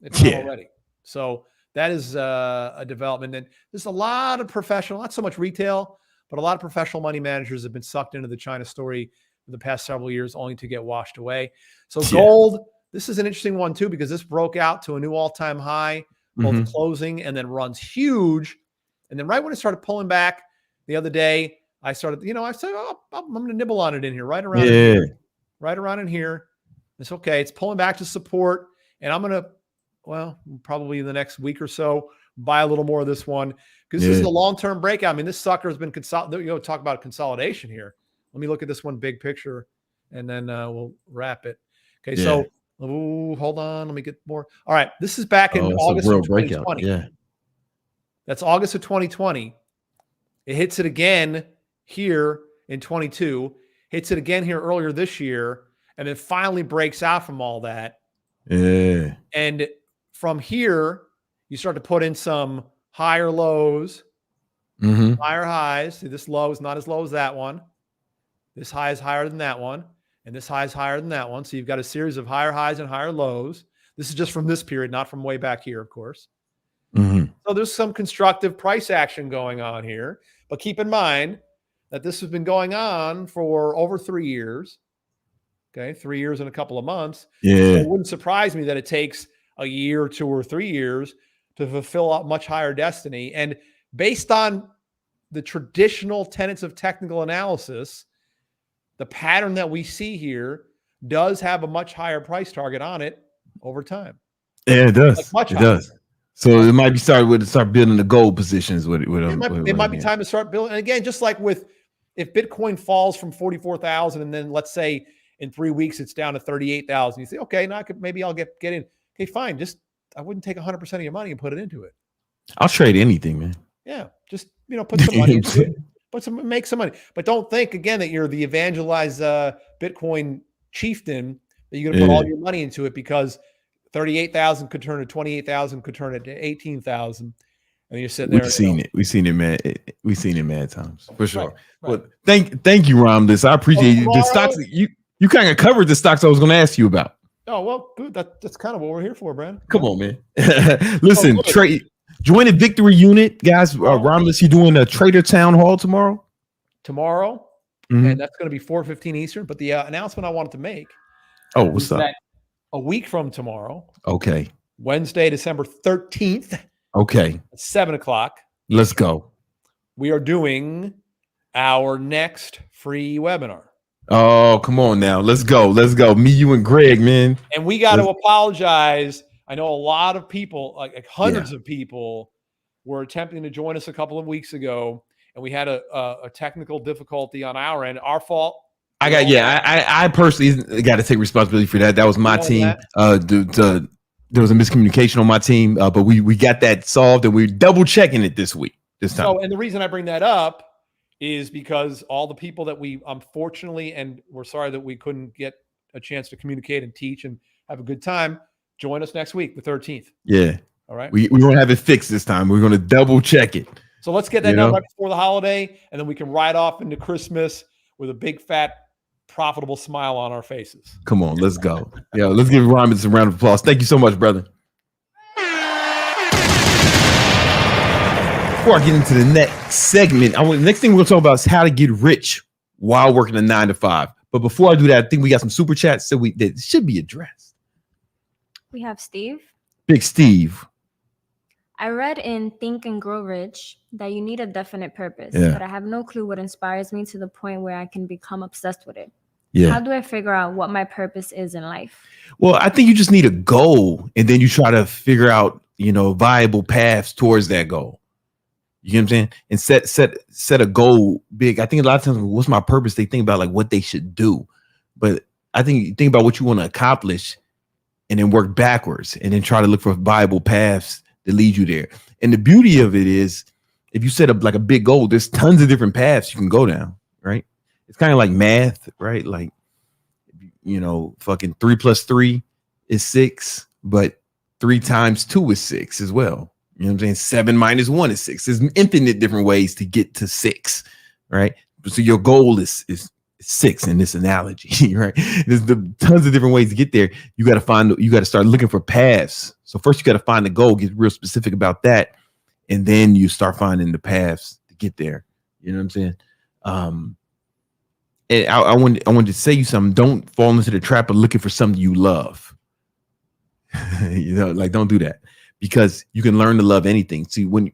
It's not already. So that is a development. And there's a lot of professional, not so much retail, but a lot of professional money managers have been sucked into the China story for the past several years only to get washed away. So gold, this is an interesting one too, because this broke out to a new all-time high, both closing and then runs huge. And then right when it started pulling back the other day, I started, I said, oh, I'm going to nibble on it in here, right around in here, right around in here. It's okay. It's pulling back to support. And I'm going to, probably in the next week or so, buy a little more of this one because this is a long-term breakout. I mean, this sucker has been consolidated. Talk about consolidation here. Let me look at this one big picture and then we'll wrap it. Okay. So hold on. Let me get more. All right. This is back in August of 2020. Yeah. That's August of 2020. It hits it again here in 22, hits it again here earlier this year, and then finally breaks out from all that. Yeah. And from here, you start to put in some higher lows, higher highs. See, this low is not as low as that one. This high is higher than that one. And this high is higher than that one. So you've got a series of higher highs and higher lows. This is just from this period, not from way back here, of course. So there's some constructive price action going on here. But keep in mind that this has been going on for over 3 years. Okay, 3 years and a couple of months. Yeah. So it wouldn't surprise me that it takes a year, 2 or 3 years to fulfill a much higher destiny. And based on the traditional tenets of technical analysis, the pattern that we see here does have a much higher price target on it over time. Yeah, it does. Like it does. So it might be start building the gold positions with it. It might be time to start building. And again, just like if Bitcoin falls from 44,000 and then let's say in 3 weeks it's down to 38,000, you say, okay, now maybe I'll get in. Okay, fine. I wouldn't take 100% of your money and put it into it. I'll trade anything, man. Yeah, just put some money into it. Make some money. But don't think again that you're the evangelized Bitcoin chieftain that you're going to put all your money into it because 38,000 could turn to 28,000, could turn it to 18,000. And you're sitting there. We've seen it, man. We've seen it mad times for sure. Right. Well, thank you, Romulus. I appreciate you. The stocks you kind of covered the stocks I was going to ask you about. Oh, well, good. That's kind of what we're here for, Brandon. Come on, man. Listen, join the Victory Unit, guys. Romulus, you doing a Trader Town Hall tomorrow? Tomorrow, and that's going to be 4:15 Eastern. But the announcement I wanted to make. Oh, what's up? A week from tomorrow. Okay. Wednesday, December 13th. Okay. At 7:00. Let's go. We are doing our next free webinar. Oh, come on now. Let's go. Me, you, and Greg, man. And we got to apologize. I know a lot of people, like hundreds of people, were attempting to join us a couple of weeks ago, and we had a technical difficulty on our end. Our fault. I personally got to take responsibility for that. That was my team. There was a miscommunication on my team, but we got that solved, and we're double checking it this time. So, and the reason I bring that up is because all the people that we unfortunately, and we're sorry that we couldn't get a chance to communicate and teach and have a good time. Join us next week, the 13th. Yeah. All right. We won't have it fixed this time. We're going to double check it. So let's get that done right before the holiday, and then we can ride off into Christmas with a big, fat, profitable smile on our faces. Come on, let's go. Yeah, let's give Romulus a round of applause. Thank you so much, brother. Before I get into the next segment, next thing we're going to talk about is how to get rich while working a 9 to 5. But before I do that, I think we got some super chats that should be addressed. We have Steve. Big Steve. I read in Think and Grow Rich that you need a definite purpose, but I have no clue what inspires me to the point where I can become obsessed with it. Yeah. How do I figure out what my purpose is in life? Well, I think you just need a goal, and then you try to figure out, viable paths towards that goal. You know what I'm saying? And set a goal big. I think a lot of times, what's my purpose? They think about like what they should do, but I think you think about what you want to accomplish, and then work backwards, and then try to look for viable paths that lead you there. And the beauty of it is, if you set up like a big goal, there's tons of different paths you can go down, right? It's kind of like math, right? Like, fucking 3 + 3 is 6, but 3 × 2 is 6 as well. You know what I'm saying? 7 - 1 is 6. There's infinite different ways to get to 6, right? So your goal is 6 in this analogy, right? There's tons of different ways to get there. You got to start looking for paths. So first you got to find the goal, get real specific about that. And then you start finding the paths to get there. You know what I'm saying? And I wanted to say you something. Don't fall into the trap of looking for something you love. Like don't do that, because you can learn to love anything. See, when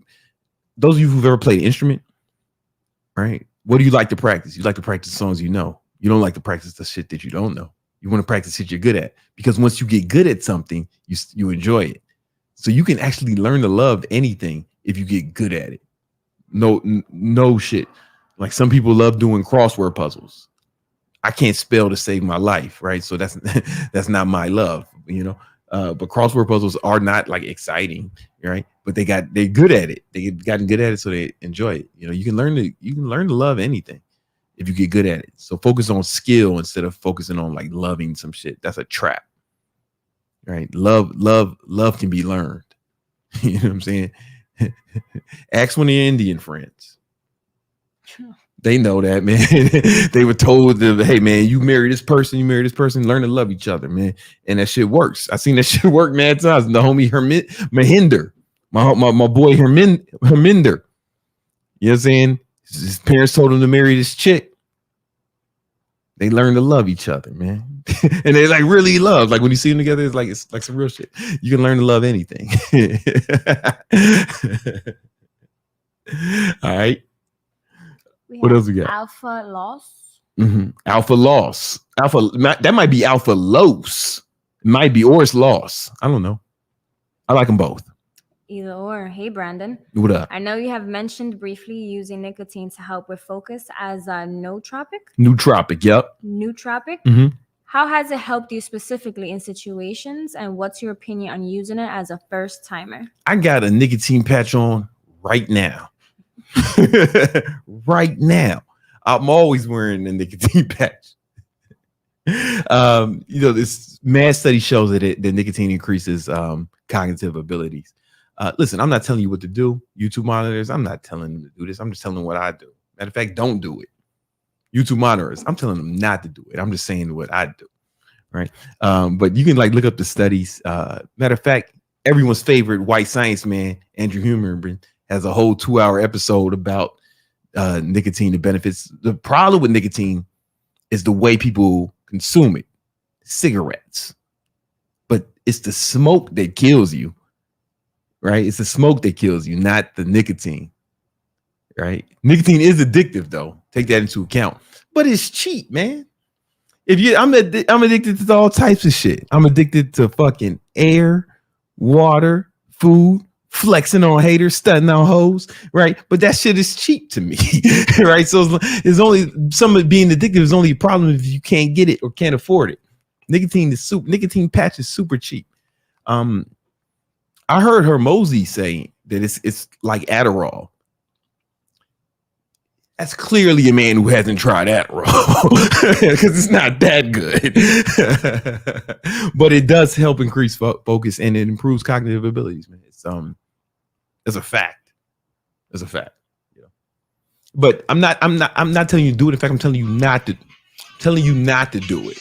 those of you who've ever played an instrument, right? What do you like to practice? You like to practice songs you know. You don't like to practice the shit that you don't know. You want to practice shit you're good at, because once you get good at something, you enjoy it. So you can actually learn to love anything if you get good at it. No shit. Like some people love doing crossword puzzles. I can't spell to save my life, right? So that's not my love, but crossword puzzles are not like exciting, right? But they're good at it. They've gotten good at it, so they enjoy it. You can learn to love anything if you get good at it. So focus on skill instead of focusing on like loving some shit. That's a trap, right? Love can be learned. You know what I'm saying? Ask one of your Indian friends. They know that, man. They were told, hey, man, you marry this person, learn to love each other, man. And that shit works. I seen that shit work mad times. The homie Mahinder, my boy Herminder. You know what I'm saying? His parents told him to marry this chick. They learn to love each other, man. And they like really love. Like when you see them together, it's like some real shit. You can learn to love anything. All right. What else we got? Alpha loss. Mm-hmm. Alpha loss. That might be alpha los. It might be, or it's loss. I don't know. I like them both. Either or. Hey, Brandon. What up? I know you have mentioned briefly using nicotine to help with focus as a nootropic. Nootropic, yep. Nootropic. Mm-hmm. How has it helped you specifically in situations, and what's your opinion on using it as a first timer? I got a nicotine patch on right now. Right now. I'm always wearing a nicotine patch. This mad study shows that nicotine increases cognitive abilities. Listen, I'm not telling you what to do. YouTube monitors, I'm not telling them to do this. I'm just telling them what I do. Matter of fact, don't do it. YouTube monitors, I'm telling them not to do it. I'm just saying what I do. Right. But you can like look up the studies. Matter of fact, everyone's favorite white science man, Andrew Huberman, has a whole 2-hour episode about nicotine, the benefits. The problem with nicotine is the way people consume it. Cigarettes. But it's the smoke that kills you. Right? It's the smoke that kills you, not the nicotine. Right? Nicotine is addictive, though. Take that into account. But it's cheap, man. I'm addicted to all types of shit. I'm addicted to fucking air, water, food, flexing on haters, stunting on hoes, right? But that shit is cheap to me, right? So it's only some of being addictive is only a problem if you can't get it or can't afford it. Nicotine patch is super cheap. I heard Hormozy say that it's like Adderall. That's clearly a man who hasn't tried Adderall because it's not that good. But it does help increase focus and it improves cognitive abilities, man. It's a fact. It's a fact. Yeah. But I'm not telling you to do it. In fact, I'm telling you not to do it.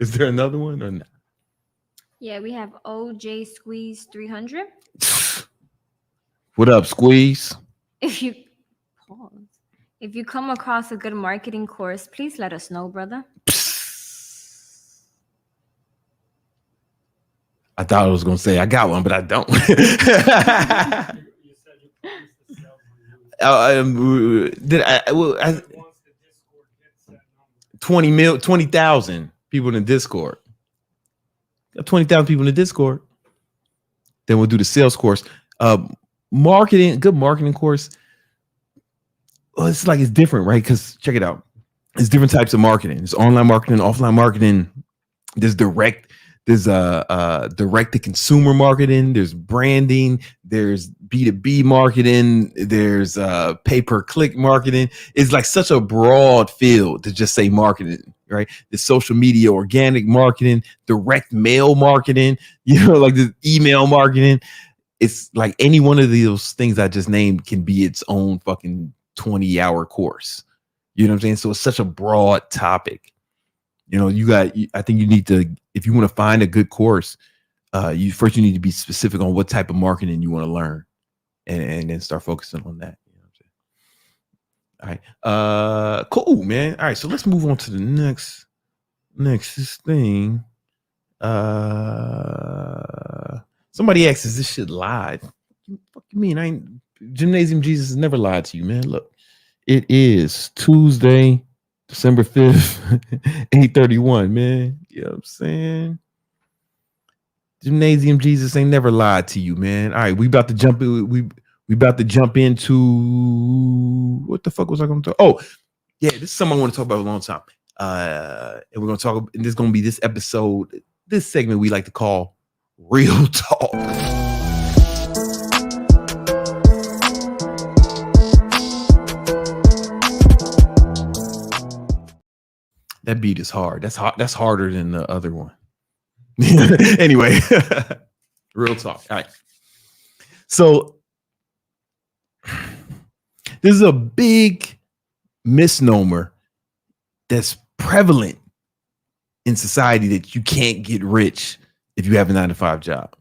Is there another one or not? Yeah, we have OJ Squeeze 300. What up, Squeeze? If you come across a good marketing course, please let us know, brother. I thought I was gonna say I got one, but I don't. Did I 20,000 people in the Discord. Got 20,000 people in the Discord. Then we'll do the sales course. Good marketing course. Well, it's different, right? Because check it out. There's different types of marketing. There's online marketing, offline marketing. There's direct to consumer marketing. There's branding. There's B2B marketing. There's pay-per-click marketing. It's like such a broad field to just say marketing, right? The social media, organic marketing, direct mail marketing, like the email marketing. it's like any one of those things I just named can be its own fucking 20-hour course. You know what I'm saying? So it's such a broad topic. You know, I think you need to, if you want to find a good course, you need to be specific on what type of marketing you want to learn, and then start focusing on that. You know what I'm saying? All right. Cool, man. All right. So let's move on to the next thing. Somebody asks, is this shit live? What you mean? Gymnasium Jesus has never lied to you, man. Look, it is Tuesday, December 5th, 8:31, man. You know what I'm saying? Gymnasium Jesus ain't never lied to you, man. All right, we about to jump in. We about to jump into, what the fuck was I going to talk? Oh, yeah, this is something I want to talk about for a long time. And we're going to talk, and this is going to be this episode, this segment we like to call Real Talk. That beat is hard. That's hard. That's harder than the other one. Anyway, real talk. All right. So this is a big misnomer that's prevalent in society, that you can't get rich if you have a 9-to-5 job.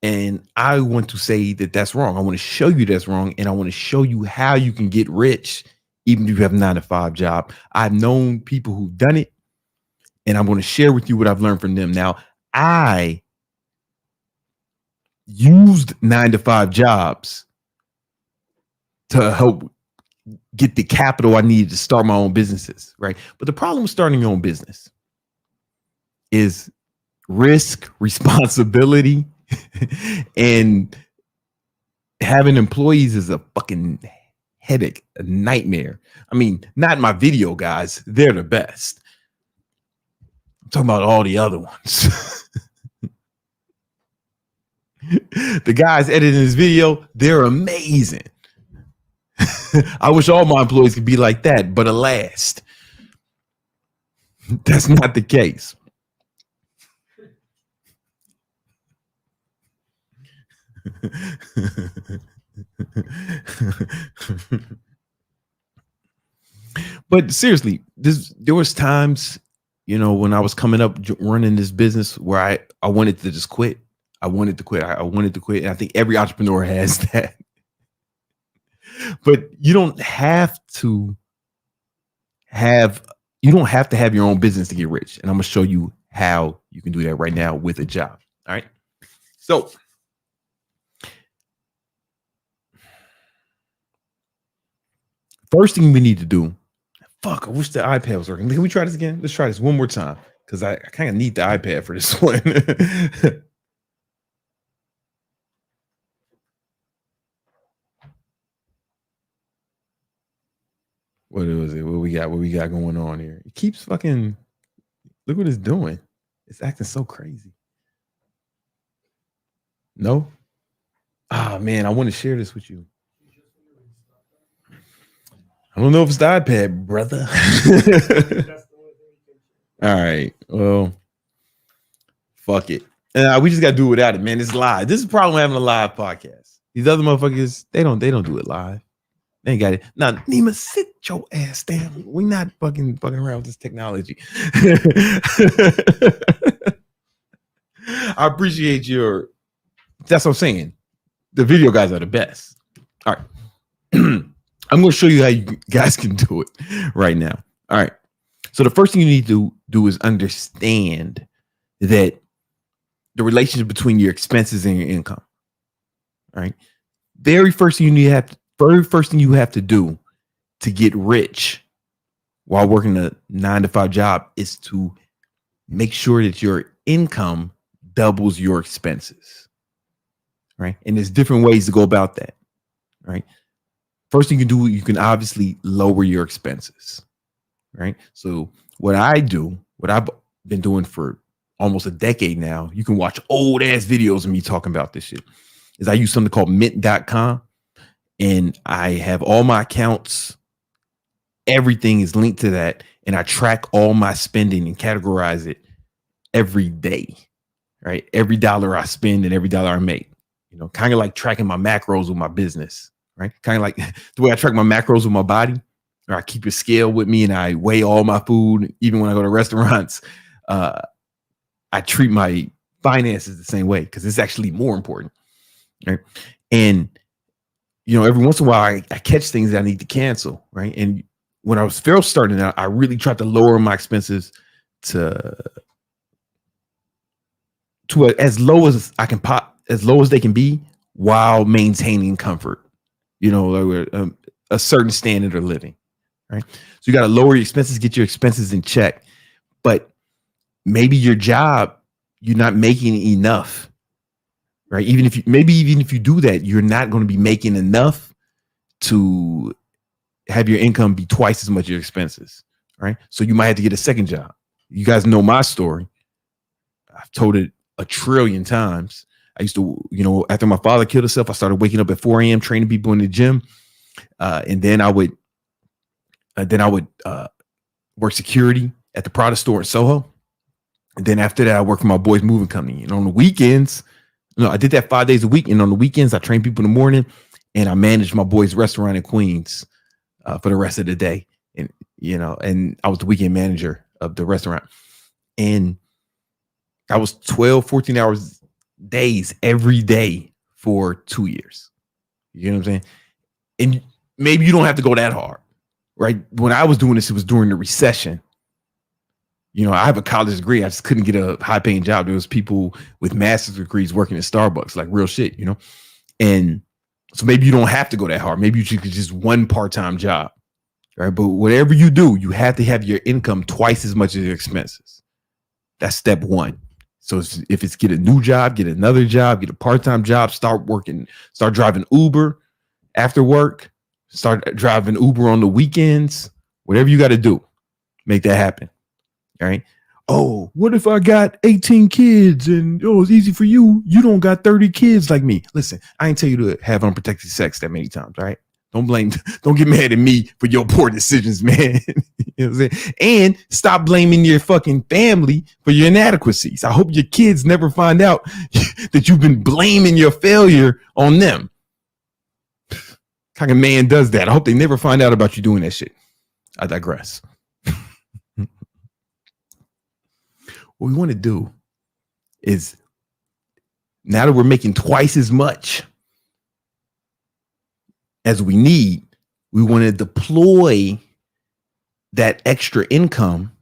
And I want to say that that's wrong. I want to show you that's wrong. And I want to show you how you can get rich even if you have a 9-to-5 job. I've known people who've done it, and I'm going to share with you what I've learned from them. Now, I used 9-to-5 jobs to help get the capital I needed to start my own businesses, right? But the problem with starting your own business is risk, responsibility, and having employees is a fucking headache, a nightmare. I mean, not my video guys. They're the best. I'm talking about all the other ones. The guys editing this video, they're amazing. I wish all my employees could be like that, but alas, that's not the case. But seriously, there was times, you know, when I was coming up running this business where I wanted to just quit. I wanted to quit. I wanted to quit. And I think every entrepreneur has that. But you don't have to have your own business to get rich. And I'm going to show you how you can do that right now with a job. All right. So first thing we need to do, fuck, I wish the iPad was working. Can we try this again? Let's try this one more time, because I kind of need the iPad for this one. What is it? What we got going on here? It keeps fucking, look what it's doing. It's acting so crazy. No? Ah, man, I want to share this with you. I don't know if it's the iPad, brother. All right. Well, fuck it. We just got to do it without it, man. It's live. This is the problem with having a live podcast. These other motherfuckers, they don't do it live. They ain't got it. Now, Nima, sit your ass down. We're not fucking around with this technology. I appreciate that's what I'm saying. The video guys are the best. All right. I'm going to show you how you guys can do it right now. All right. So the first thing you need to do is understand that the relationship between your expenses and your income. All right. Very first thing you have to do to get rich while working a 9-to-5 job is to make sure that your income doubles your expenses. Right. And there's different ways to go about that. Right. First thing you can do, you can obviously lower your expenses. Right. So what I've been doing for almost a decade now, you can watch old ass videos of me talking about this shit, is I use something called mint.com. And I have all my accounts. Everything is linked to that. And I track all my spending and categorize it every day. Right. Every dollar I spend and every dollar I make. kind of like tracking my macros with my business, right? Kind of like the way I track my macros with my body, or I keep a scale with me and I weigh all my food. Even when I go to restaurants, I treat my finances the same way because it's actually more important, right? And every once in a while I catch things that I need to cancel, right? And when I was first starting out, I really tried to lower my expenses to as low as I can as low as they can be, while maintaining comfort, a certain standard of living, right? So you got to lower your expenses, get your expenses in check, but maybe your job, you're not making enough, right? Even if you do that, you're not going to be making enough to have your income be twice as much as your expenses, right? So you might have to get a second job. You guys know my story. I've told it a trillion times. I used to, after my father killed himself, I started waking up at 4 a.m. training people in the gym. And then I would work security at the Prada store in Soho. And then after that, I worked for my boy's moving company. And on the weekends, I did that 5 days a week. And on the weekends, I trained people in the morning and I managed my boy's restaurant in Queens for the rest of the day. And, and I was the weekend manager of the restaurant. And I was 12, 14 hours days every day for 2 years. You know what I'm saying? And maybe you don't have to go that hard, right? When I was doing this, it was during the recession. I have a college degree. I just couldn't get a high paying job. There was people with master's degrees working at Starbucks, like real shit, And so maybe you don't have to go that hard. Maybe you could just one part-time job, right? But whatever you do, you have to have your income twice as much as your expenses. That's step one. So if it's get a new job, get another job, get a part-time job, start driving Uber after work, start driving Uber on the weekends, whatever you got to do, make that happen. All right. Oh, what if I got 18 kids and it's easy for you? You don't got 30 kids like me. Listen, I ain't tell you to have unprotected sex that many times, right? Don't get mad at me for your poor decisions, man. You know what I'm saying? And stop blaming your fucking family for your inadequacies. I hope your kids never find out that you've been blaming your failure on them. What kind of man does that? I hope they never find out about you doing that shit. I digress. What we want to do is, now that we're making twice as much as we need, we want to deploy that extra income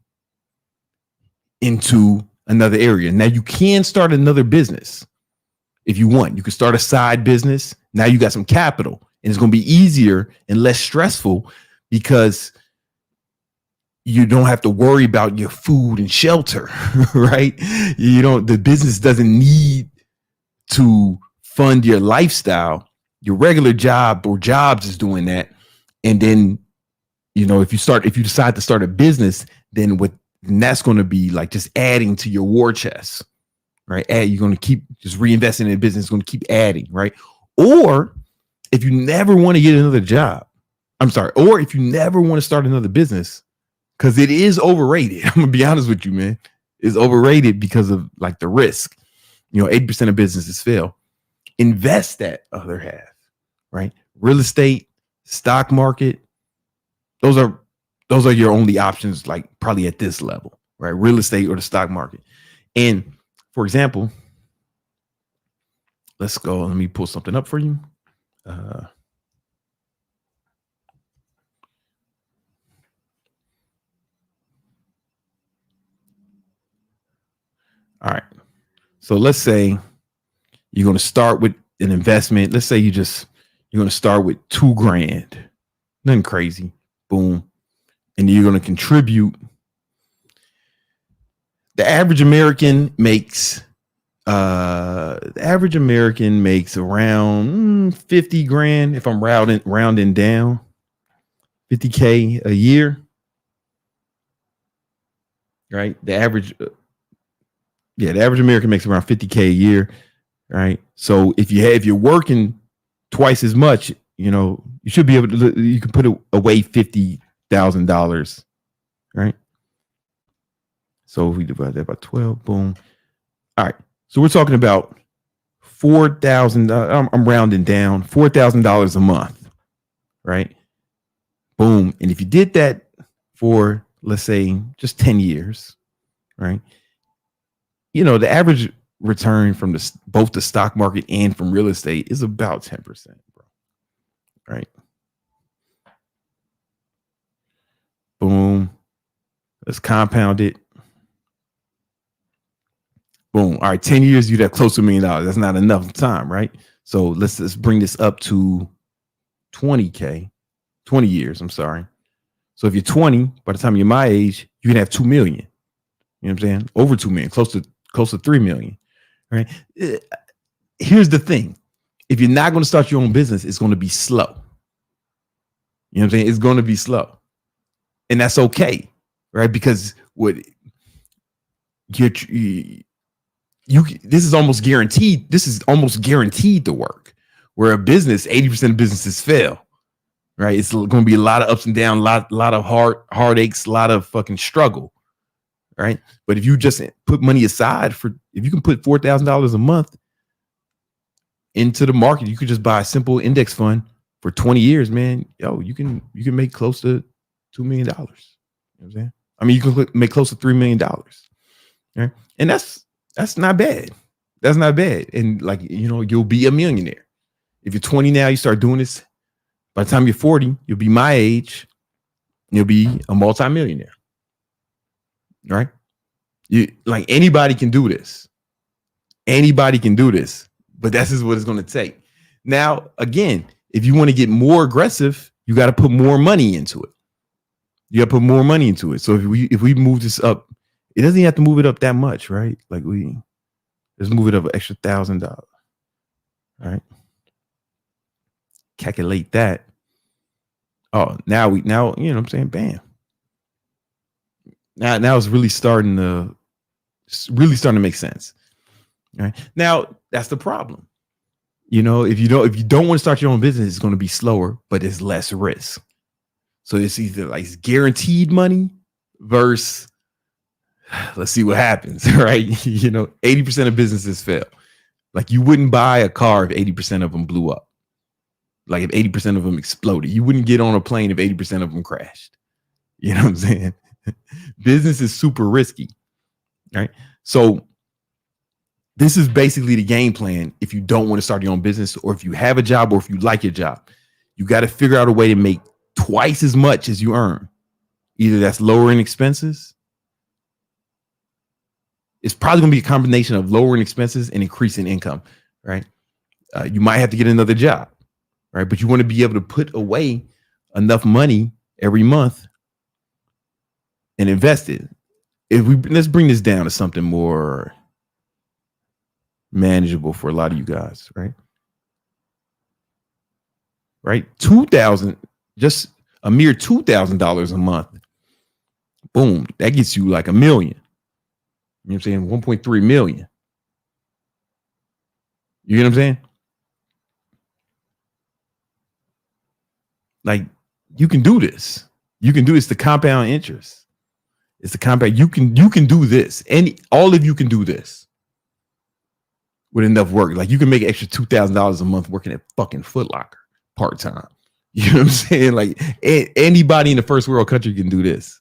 into another area. Now you can start another business if you want. You can start a side business. Now you got some capital and it's going to be easier and less stressful because you don't have to worry about your food and shelter, right? The business doesn't need to fund your lifestyle. Your regular job or jobs is doing that. And then, if you decide to start a business, then that's going to be like just adding to your war chest, right? You're going to keep just reinvesting in the business, it's going to keep adding, right? Or if you never want to get another job, or if you never want to start another business, because it is overrated. I'm going to be honest with you, man. It's overrated because of like the risk. 80% of businesses fail. Invest that other half, right? Real estate, stock market. Those are your only options, like probably at this level, right? Real estate or the stock market. And for example, let's go. Let me pull something up for you. All right. So let's say you're going to start with an investment. Let's say you're going to start with $2,000. Nothing crazy. Boom. And you're going to contribute. The average American makes around 50 grand. If I'm rounding down, 50K a year. Right. The average American makes around 50K a year. Right. So if you're working twice as much, you should be able to, you can put away $50,000. Right. So if we divide that by 12, boom. All right. So we're talking about $4,000. I'm rounding down $4,000 a month, right? Boom. And if you did that for, let's say, just 10 years, right? You know, the average return from both the stock market and from real estate is about 10%, bro. Right? Boom. Let's compound it. Boom. All right, 10 years, you'd have close to $1 million. That's not enough time, right? So let's bring this up to 20 years. I'm sorry. So if you're 20, by the time you're my age, you can have 2 million. You know what I'm saying? Over 2 million, close to 3 million. Right? Here's the thing. If you're not going to start your own business, it's going to be slow. You know what I'm saying? It's going to be slow. And that's okay, right? Because this is almost guaranteed. This is almost guaranteed to work. Where a business, 80% of businesses fail, right? It's going to be a lot of ups and downs, a lot of heartaches, a lot of fucking struggle, right? But if you just put money aside if you can put $4,000 a month into the market, you could just buy a simple index fund for 20 years, man. Yo, you can make close to $2 million. You know what I'm saying? I mean, you can make close to $3 million. Right? And that's not bad. That's not bad. And like, you know, you'll be a millionaire. If you're 20 now, you start doing this. By the time you're 40, you'll be my age. You'll be a multimillionaire. Right? Like anybody can do this. Anybody can do this. But that's just what it's going to take. Now, again, if you want to get more aggressive, you got to put more money into it. You got to put more money into it. So if we move this up, it doesn't even have to move it up that much, right? Like let's move it up an extra $1,000. All right. Calculate that. Oh, now you know what I'm saying? Bam. Now it's really starting to make sense. All right. Now that's the problem. You know, if you don't want to start your own business, it's going to be slower, but it's less risk. So it's either like guaranteed money versus let's see what happens, right? You know, 80% of businesses fail. Like you wouldn't buy a car if 80% of them blew up. Like if 80% of them exploded, you wouldn't get on a plane if 80% of them crashed. You know what I'm saying? Business is super risky, right? So this is basically the game plan. If you don't want to start your own business, or if you have a job, or if you like your job, you got to figure out a way to make twice as much as you earn. Either that's lowering expenses. It's probably going to be a combination of lowering expenses and increasing income, right? You might have to get another job, right? But you want to be able to put away enough money every month and invest it. Let's bring this down to something more manageable for a lot of you guys, right? Right? Just a mere $2,000 a month. Boom. That gets you like $1 million. You know what I'm saying? 1.3 million. You know what I'm saying? Like you can do this. You can do this. The compound interest. It's the compound. You can do this. All of you can do this with enough work. Like you can make an extra $2,000 a month working at fucking Foot Locker part-time. You know what I'm saying? Like anybody in the first world country can do this.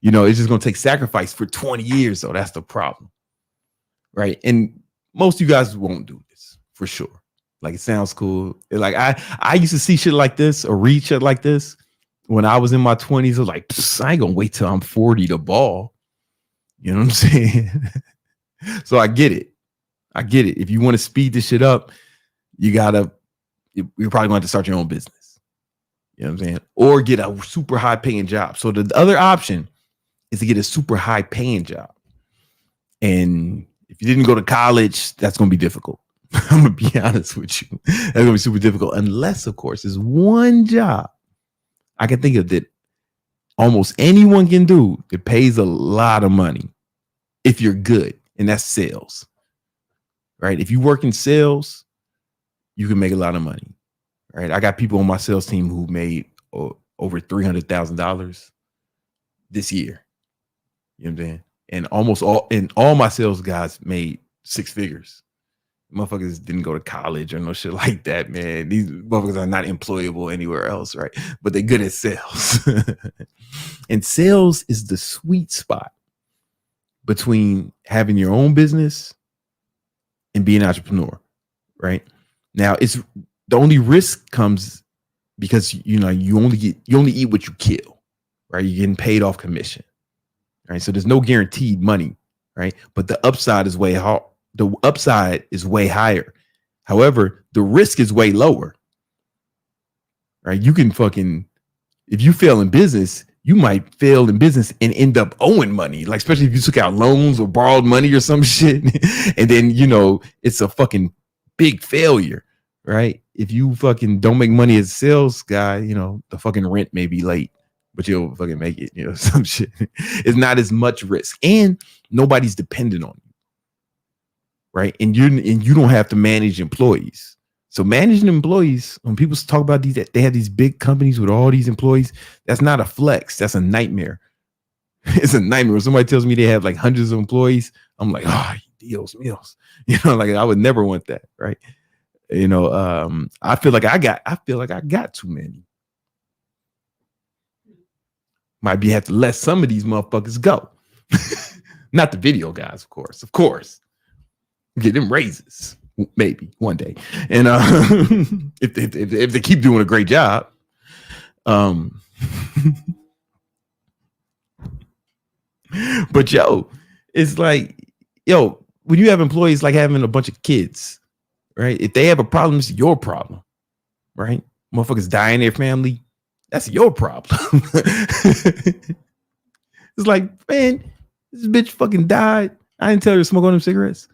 You know, it's just going to take sacrifice for 20 years. So that's the problem. Right. And most of you guys won't do this for sure. Like it sounds cool. Like I used to see shit like this or read shit like this when I was in my 20s. I was like, I ain't going to wait till I'm 40 to ball. You know what I'm saying? So I get it. If you want to speed this shit up, you're probably going to have to start your own business. You know what I'm saying? Or get a super high paying job. So the other option is to get a super high paying job. And if you didn't go to college, that's going to be difficult. I'm going to be honest with you. That's going to be super difficult. Unless, of course, there's one job I can think of that almost anyone can do that pays a lot of money if you're good. And that's sales. Right? If you work in sales, you can make a lot of money. Right? I got people on my sales team who made over $300,000 this year. You know what I'm saying? And all my sales guys made 6 figures. Motherfuckers didn't go to college or no shit like that, man. These motherfuckers are not employable anywhere else, right? But they're good at sales. And sales is the sweet spot between having your own business and being an entrepreneur, right? Now, it's the only risk comes because you only eat what you kill, right? You're getting paid off commission, right? So there's no guaranteed money, right? But the upside is way higher. However, the risk is way lower, right? You can if you fail in business, you might fail in business and end up owing money, like especially if you took out loans or borrowed money or some shit, and then it's a fucking big failure, right? If you fucking don't make money as a sales guy, the fucking rent may be late, but you'll fucking make it, some shit. It's not as much risk, and nobody's dependent on you, right? And you don't have to manage employees. So managing employees, when people talk about they have these big companies with all these employees, that's not a flex. That's a nightmare. It's a nightmare. When somebody tells me they have like hundreds of employees, I'm like, oh, Dios míos. Like I would never want that, right? I feel like I got too many. Might have to let some of these motherfuckers go. Not the video guys, of course. Get them raises. Maybe one day, and if they keep doing a great job, but it's like when you have employees, like having a bunch of kids, right? If they have a problem, it's your problem, right? Motherfuckers die in their family, that's your problem. It's like, man, this bitch fucking died. I didn't tell her to smoke on them cigarettes.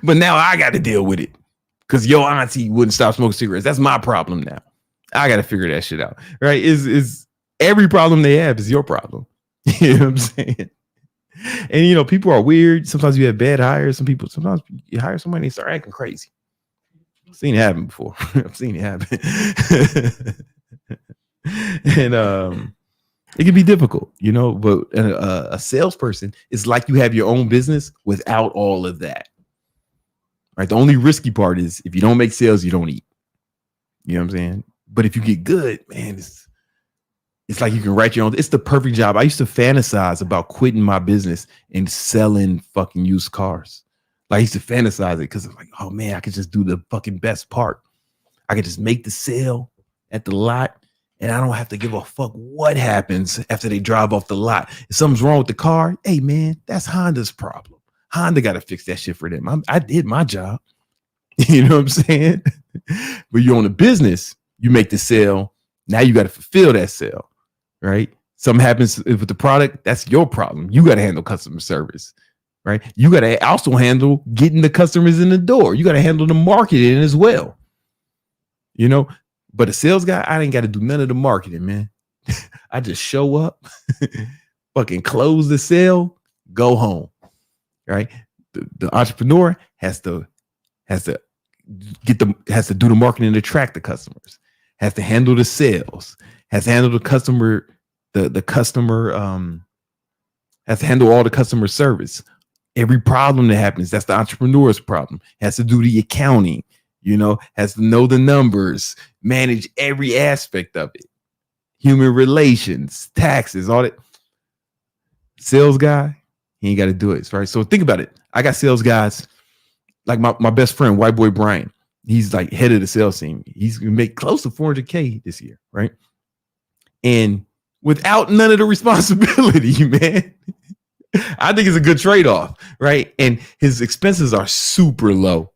But now I got to deal with it because your auntie wouldn't stop smoking cigarettes. That's my problem now. I got to figure that shit out, right? Is every problem they have is your problem. You know what I'm saying? And people are weird. Sometimes you have bad hires. Sometimes you hire somebody and they start acting crazy. I've seen it happen before. I've seen it happen. And it can be difficult, but a salesperson is like you have your own business without all of that, right? The only risky part is if you don't make sales, you don't eat. You know what I'm saying? But if you get good, man, it's like you can write your own. It's the perfect job. I used to fantasize about quitting my business and selling fucking used cars. Like I used to fantasize it because I'm like, oh man, I could just do the fucking best part. I could just make the sale at the lot. And I don't have to give a fuck what happens after they drive off the lot. If something's wrong with the car, hey, man, that's Honda's problem. Honda got to fix that shit for them. I did my job. You know what I'm saying? But you own a business, you make the sale. Now you got to fulfill that sale, right? Something happens with the product, that's your problem. You got to handle customer service, right? You got to also handle getting the customers in the door. You got to handle the marketing as well. But a sales guy, I ain't got to do none of the marketing, man. I just show up, fucking close the sale, go home, right? The entrepreneur has to do the marketing to attract the customers, has to handle the sales, has to handle the customer, has to handle all the customer service. Every problem that happens, that's the entrepreneur's problem. Has to do the accounting. Has to know the numbers, manage every aspect of it, human relations, taxes, all that. Sales guy, he ain't got to do it, right? So think about it. I got sales guys like my best friend, white boy Brian. He's like head of the sales team. He's gonna make close to $400K this year, right? And without none of the responsibility, man. I think it's a good trade-off, right? And his expenses are super low.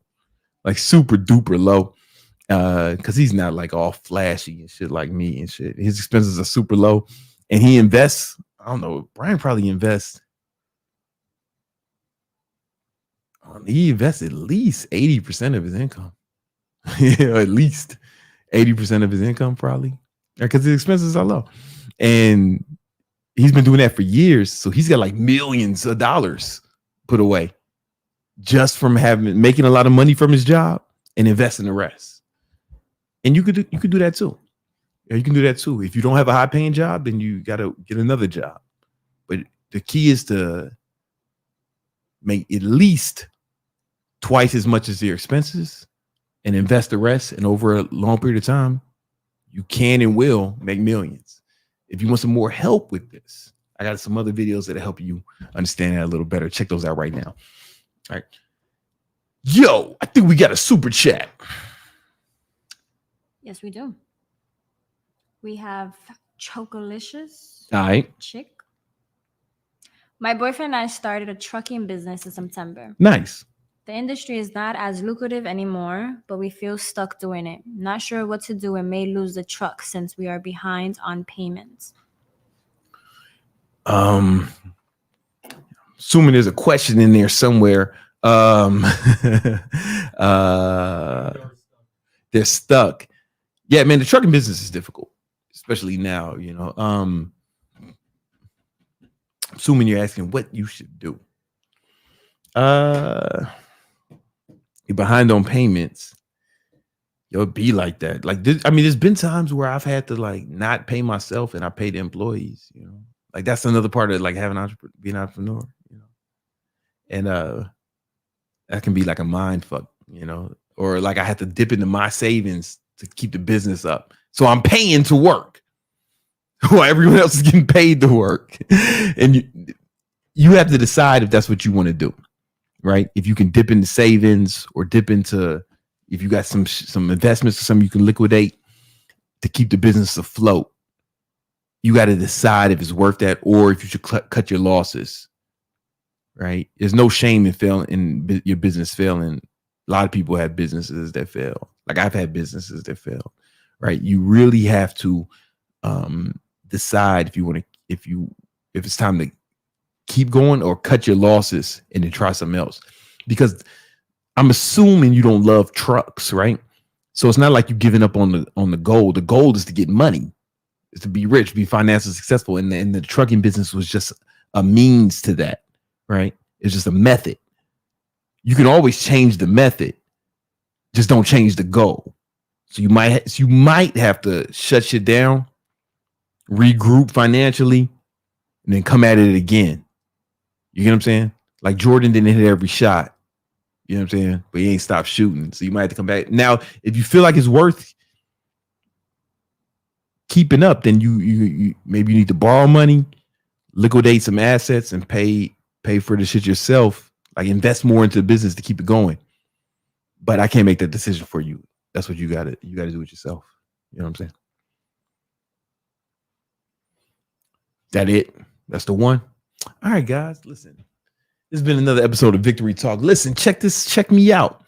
Like super duper low, because he's not like all flashy and shit like me and shit. His expenses are super low, and he invests. I don't know. Brian probably invests. He invests at least 80% of his income. Yeah, at least 80% of his income, probably, because his expenses are low, and he's been doing that for years. So he's got like millions of dollars put away, just from making a lot of money from his job and investing the rest. And you could do that too. Yeah, you can do that too. If you don't have a high paying job, then you got to get another job. But the key is to make at least twice as much as your expenses and invest the rest, and over a long period of time, you can and will make millions. If you want some more help with this, I got some other videos that'll help you understand that a little better. Check those out right now. All right. Yo, I think we got a super chat. Yes, we do. We have Chocolicious. All right. Chick. My boyfriend and I started a trucking business in September. Nice. The industry is not as lucrative anymore, but we feel stuck doing it. Not sure what to do and may lose the truck since we are behind on payments. Assuming there's a question in there somewhere. They're stuck. Yeah, man, the trucking business is difficult, especially now, you know. Assuming you're asking what you should do. You're behind on payments. It'll be like that. Like this, I mean, there's been times where I've had to like not pay myself and I pay the employees, you know. Like that's another part of like having being an entrepreneur, you know. And that can be like a mind fuck, you know, or like I had to dip into my savings to keep the business up. So I'm paying to work while everyone else is getting paid to work. And you have to decide if that's what you want to do, right? If you can dip into savings or dip into, if you got some investments or something you can liquidate to keep the business afloat, you got to decide if it's worth that or if you should cut your losses, right? There's no shame in your business failing. A lot of people have businesses that fail. Like I've had businesses that fail, right? You really have to decide if it's time to keep going or cut your losses and then try something else. Because I'm assuming you don't love trucks, right? So it's not like you're giving up on the goal. The goal is to get money, is to be rich, be financially successful. And the trucking business was just a means to that, right? It's just a method. You can always change the method, just don't change the goal. So you might have to shut shit down, regroup financially, and then come at it again. You get what I'm saying? Like Jordan didn't hit every shot. You know what I'm saying? But he ain't stopped shooting. So you might have to come back. Now, if you feel like it's worth keeping up, then you maybe you need to borrow money, liquidate some assets, and pay for the shit yourself. Like invest more into the business to keep it going. But I can't make that decision for you. That's what you gotta do it yourself. You know what I'm saying? That it? That's the one. All right, guys, listen. This has been another episode of Victory Talk. Listen, check me out.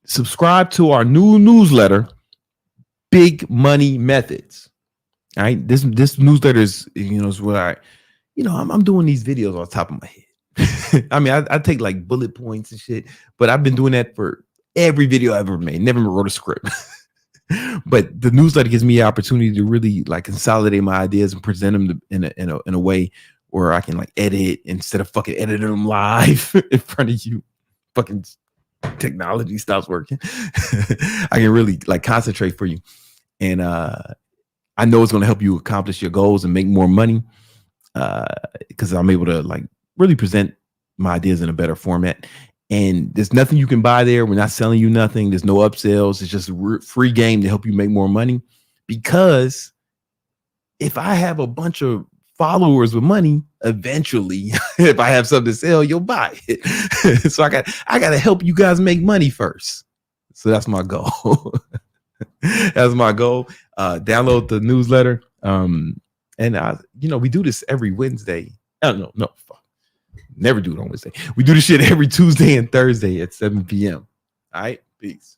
Subscribe to our new newsletter, Big Money Methods. All right. This newsletter is, is where I'm doing these videos on top of my head. I mean, I take like bullet points and shit, but I've been doing that for every video I ever made. Never wrote a script. But the newsletter gives me the opportunity to really like consolidate my ideas and present them in a way where I can like edit instead of fucking editing them live in front of you. Fucking technology stops working. I can really like concentrate for you. And I know it's going to help you accomplish your goals and make more money because I'm able to like really present my ideas in a better format. And there's nothing you can buy there. We're not selling you nothing. There's no upsells. It's just a free game to help you make more money. Because if I have a bunch of followers with money, eventually, if I have something to sell, you'll buy it. So I got to help you guys make money first. So that's my goal. That's my goal. Download the newsletter. And we do this every Wednesday. No, fuck. Never do it on Wednesday. We do this shit every Tuesday and Thursday at 7 p.m. All right, peace.